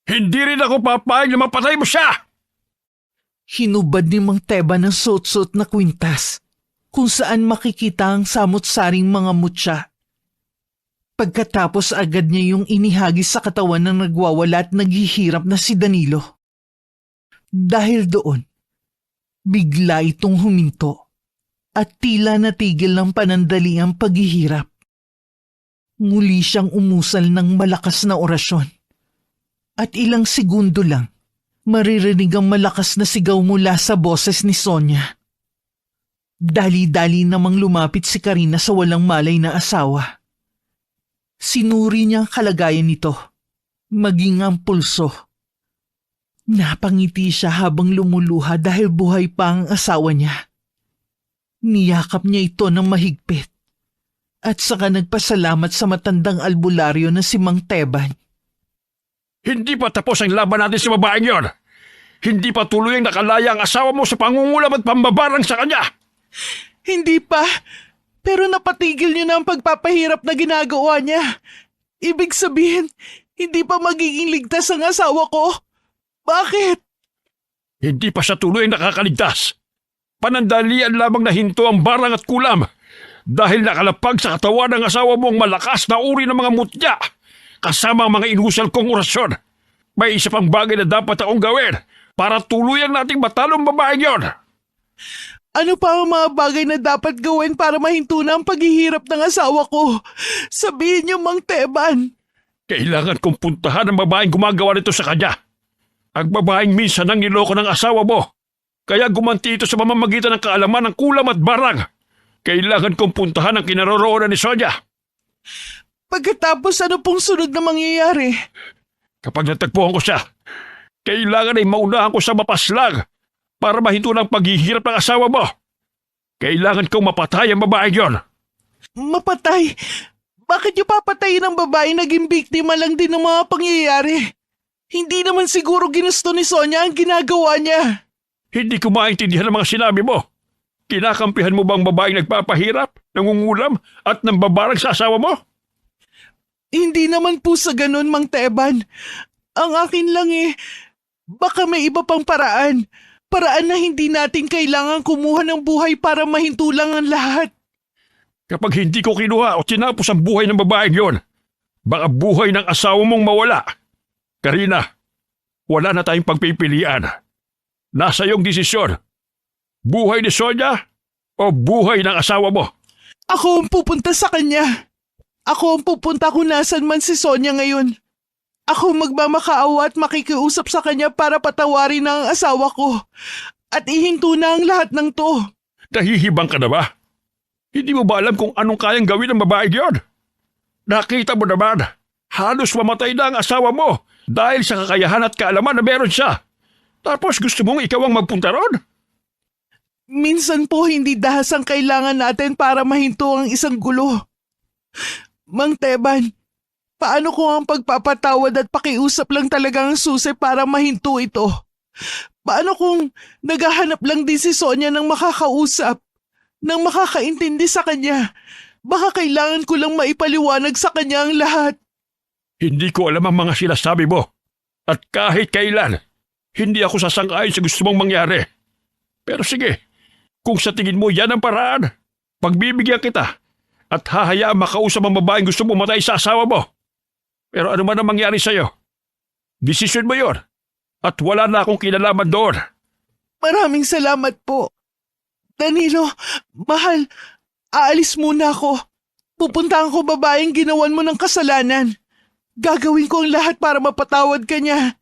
Hindi rin ako papayag na mapatay mo siya! Hinubad ni Mang Teban ng suot-suot na kwintas kung saan makikita ang samot-saring mga mutya. Pagkatapos agad niya yung inihagis sa katawan ng nagwawala at naghihirap na si Danilo. Dahil doon, bigla itong huminto at tila natigil ng panandali ang paghihirap. Muli siyang umusal ng malakas na orasyon. At ilang segundo lang, maririnig ang malakas na sigaw mula sa boses ni Sonia. Dali-dali namang lumapit si Karina sa walang malay na asawa. Sinuri niya ang kalagayan nito, maging ang pulso. Napangiti siya habang lumuluha dahil buhay pa ang asawa niya. Niyakap niya ito ng mahigpit at saka nagpasalamat sa matandang albularyo na si Mang Teban. Hindi pa tapos ang laban natin sa babaeng yon. Hindi pa tuloy ang nakalaya ang asawa mo sa pangungulam at pambabarang sa kanya. Hindi pa. Pero napatigil niyo na ang pagpapahirap na ginagawa niya. Ibig sabihin, hindi pa magiging ligtas ang asawa ko. Bakit? Hindi pa siya tuloy nakakaligtas. Panandalian lamang na hinto ang barang at kulam dahil nakalapag sa katawan ng asawa mo ang malakas na uri ng mga mutya kasama ang mga inusal kong orasyon. May isa pang bagay na dapat akong gawin para tuluyan nating matalong babaeng yon. Ano pa ang mga bagay na dapat gawin para mahinto na ang paghihirap ng asawa ko? Sabihin niyo, Mang Teban. Kailangan kong puntahan ang babaeng gumagawa nito sa kanya. Ang babaeng minsan ang niloko ng asawa mo. Kaya gumanti ito sa mamamagitan ng kaalaman ng kulam at barang. Kailangan kong puntahan ang kinaroroonan ni Sonia. Pagkatapos ano pong sunod na mangyayari? Kapag natagpuan ko siya, kailangan ay maunahan ko sa mapaslang para mahinto ng paghihirap ng asawa mo. Kailangan kong mapatay ang babaeng yon. Mapatay? Bakit niyo papatayin ang babae naging biktima lang din ng mga pangyayari? Hindi naman siguro ginusto ni Sonia ang ginagawa niya. Hindi ko maintindihan ang mga sinabi mo. Kinakampihan mo bang babaeng nagpapahirap, nangungulam at nambabarang sa asawa mo? Hindi naman po sa ganun, Mang Teban. Ang akin lang baka may iba pang paraan. Paraan na hindi natin kailangan kumuha ng buhay para mahinto lang ang lahat. Kapag hindi ko kinuha o tinapos ang buhay ng babaeng yon, baka buhay ng asawa mong mawala. Karina, wala na tayong pagpipilian. Nasa iyong desisyon. Buhay ni Sonia o buhay ng asawa mo? Ako ang pupunta sa kanya. Ako ang pupunta kung nasan man si Sonia ngayon. Ako magmamakaawa at makikiusap sa kanya para patawarin na ang asawa ko. At ihinto na ang lahat ng to. Nahihibang ka na ba? Hindi mo ba alam kung anong kayang gawin ng babaeng yon? Nakita mo naman, halos mamatay na ang asawa mo dahil sa kakayahan at kaalaman na meron siya. Tapos gusto mong ikaw ang magpunta ron? Minsan po hindi dahas ang kailangan natin para mahinto ang isang gulo. Mang Teban, paano kung ang pagpapatawad at pakiusap lang talaga ang susi para mahinto ito? Paano kung naghahanap lang din si Sonia ng makakausap, ng makakaintindi sa kanya? Baka kailangan ko lang maipaliwanag sa kanya ang lahat. Hindi ko alam ang mga sinasabi mo. At kahit kailan, hindi ako sasang-ayon sa gusto mong mangyari. Pero sige, kung sa tingin mo yan ang paraan, pagbibigyan kita at hahayaan makausap ang babaeng gusto mo matay sa asawa mo. Pero ano man ang mangyari sa'yo, desisyon mo yon at wala na akong kinalaman doon. Maraming salamat po. Danilo, mahal, aalis muna ako. Pupuntahan ko babaeng ginawan mo ng kasalanan. Gagawin ko ang lahat para mapatawad ka niya.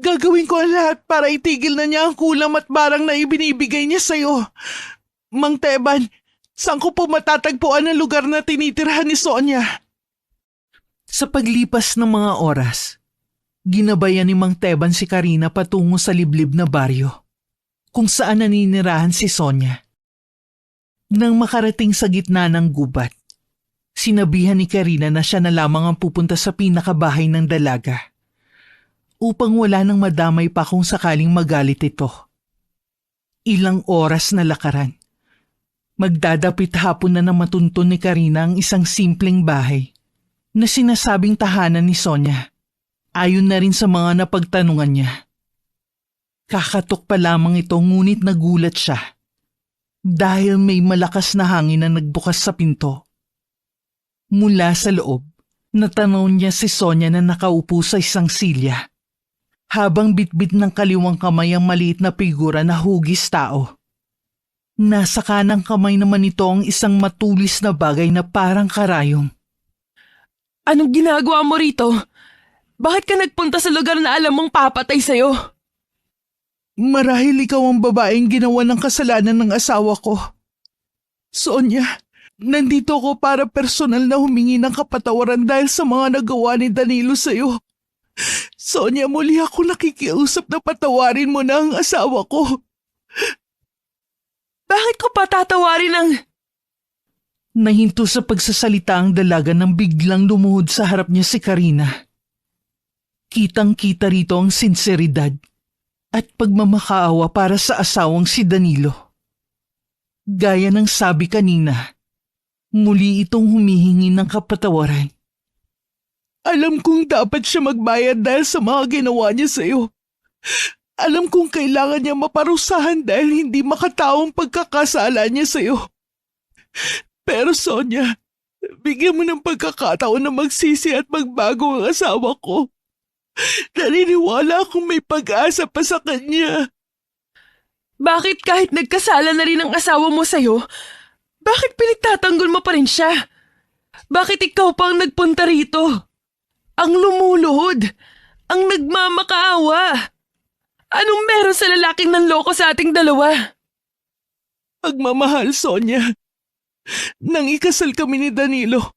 Gagawin ko ang lahat para itigil na niya ang kulam at barang na ibinibigay niya sa'yo. Mang Teban, saan ko po matatagpuan ang lugar na tinitirhan ni Sonia? Sa paglipas ng mga oras, ginabayan ni Mang Teban si Karina patungo sa liblib na baryo, kung saan naninirahan si Sonia. Nang makarating sa gitna ng gubat, sinabihan ni Karina na siya na lamang ang pupunta sa pinakabahay ng dalaga upang wala nang madamay pa kung sakaling magalit ito. Ilang oras na lakaran. Magdadapit hapon na matuntun ni Karina ang isang simpleng bahay na sinasabing tahanan ni Sonia. Ayon na rin sa mga napagtanungan niya. Kakatok pa lamang ito ngunit nagulat siya dahil may malakas na hangin na nagbukas sa pinto. Mula sa loob, natanaw niya si Sonia na nakaupo sa isang silya habang bitbit ng kaliwang kamay ang maliit na figura na hugis tao. Nasa kanang kamay naman ito ang isang matulis na bagay na parang karayom. Anong ginagawa mo rito? Bakit ka nagpunta sa lugar na alam mong papatay sa'yo? Marahil ikaw ang babaeng ginawa ng kasalanan ng asawa ko. Sonia, nandito ko para personal na humingi ng kapatawaran dahil sa mga nagawa ni Danilo sa'yo. Sonia, muli ako nakikiusap na patawarin mo na ang asawa ko. Bakit ko patatawarin ang... Nahinto sa pagsasalita ang dalaga nang biglang lumuhod sa harap niya si Karina. Kitang-kita rito ang sinseridad at pagmamakaawa para sa asawang si Danilo. Gaya ng sabi kanina, Muli itong humihingi ng kapatawaran. Alam kong dapat siya magbayad dahil sa mga ginawa niya sa'yo. Alam kong kailangan niya maparusahan dahil hindi makataong pagkakasala niya sa'yo. Pero Sonia, bigyan mo ng pagkakataon na magsisi at magbago ang asawa ko. Naniniwala akong may pag-asa pa sa kanya. Bakit kahit nagkasala na rin ang asawa mo sa'yo, bakit pinagtatanggol mo pa rin siya? Bakit ikaw pa ang nagpunta rito? Ang lumuluhod, ang nagmamakaawa. Anong meron sa lalaking nanloko sa ating dalawa? Pagmamahal, Sonia. Nang ikasal kami ni Danilo,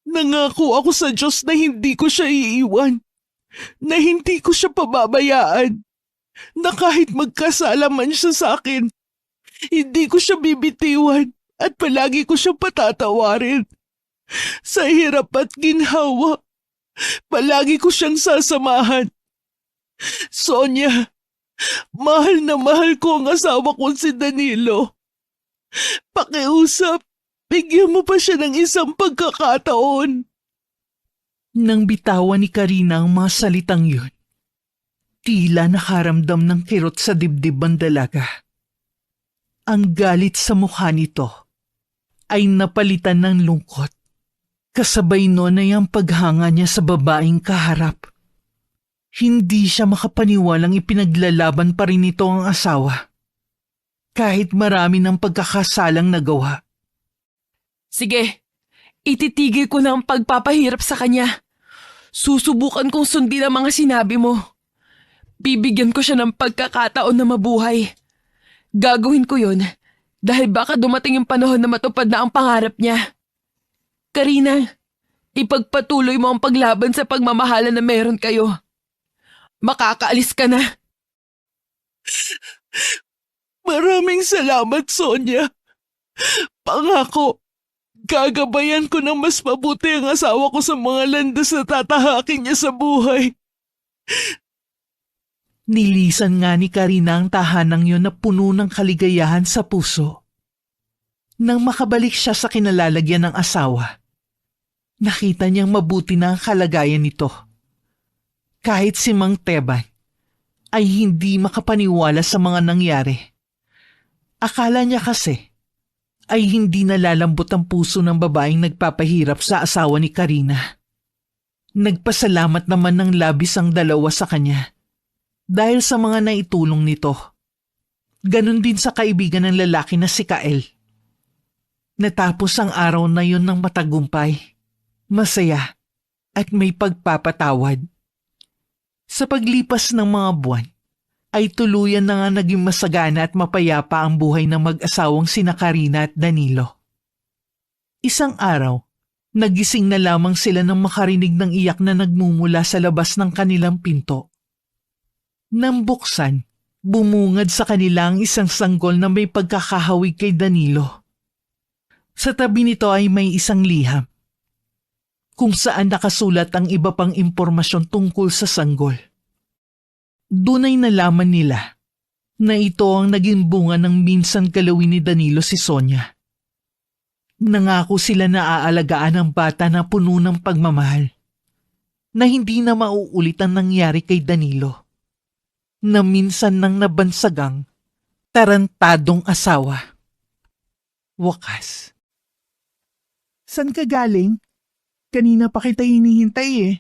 nangako ako sa Diyos na hindi ko siya iiwan, na hindi ko siya pababayaan, na kahit magkasala man siya sa akin, hindi ko siya bibitiwan at palagi ko siyang patatawarin. Sa hirap at ginhawa, palagi ko siyang sasamahan. Sonia, mahal na mahal ko ang asawa kong si Danilo. Pakiusap, bigyan mo pa siya ng isang pagkakataon. Nang bitawan ni Karina ang mga salitang yun, tila nakaramdam ng kirot sa dibdib ang dalaga. Ang galit sa mukha nito ay napalitan ng lungkot. Kasabay nun ay ang paghanga niya sa babaeng kaharap. Hindi siya makapaniwalang ipinaglalaban pa rin nito ang asawa. Kahit marami ng pagkakasalang nagawa. Sige, ititigil ko na ang pagpapahirap sa kanya. Susubukan kong sundin ang mga sinabi mo. Bibigyan ko siya ng pagkakataon na mabuhay. Gagawin ko yun dahil baka dumating yung panahon na matupad na ang pangarap niya. Karina, ipagpatuloy mo ang paglaban sa pagmamahalan na meron kayo. Makakaalis ka na. Maraming salamat, Sonia. Pangako, gagabayan ko ng mas mabuti ang asawa ko sa mga landas na tatahakin niya sa buhay. Nilisan nga ni Karina ang tahanang yun na puno ng kaligayahan sa puso. Nang makabalik siya sa kinalalagyan ng asawa, nakita niyang mabuti na ang kalagayan nito. Kahit si Mang Teban ay hindi makapaniwala sa mga nangyari. Akala niya kasi ay hindi nalalambot ang puso ng babaeng nagpapahirap sa asawa ni Karina. Nagpasalamat naman ng labis ang dalawa sa kanya dahil sa mga naitulong nito. Ganon din sa kaibigan ng lalaki na si Kael. Natapos ang araw na yun ng matagumpay, masaya at may pagpapatawad. Sa paglipas ng mga buwan, ay tuluyan na nga naging masagana at mapayapa ang buhay ng mag-asawang sina Karina at Danilo. Isang araw, nagising na lamang sila nang makarinig ng iyak na nagmumula sa labas ng kanilang pinto. Nang buksan, bumungad sa kanila ang isang sanggol na may pagkakahawig kay Danilo. Sa tabi nito ay may isang liham, kung saan nakasulat ang iba pang impormasyon tungkol sa sanggol. Doon ay nalaman nila na ito ang naging bunga ng minsan galawin ni Danilo si Sonia. Nangako sila na aalagaan ang bata na puno ng pagmamahal, na hindi na mauulit ang nangyari kay Danilo, na minsan nang nabansagang tarantadong asawa. Wakas. San ka galing? Kanina pa kita hinihintay eh.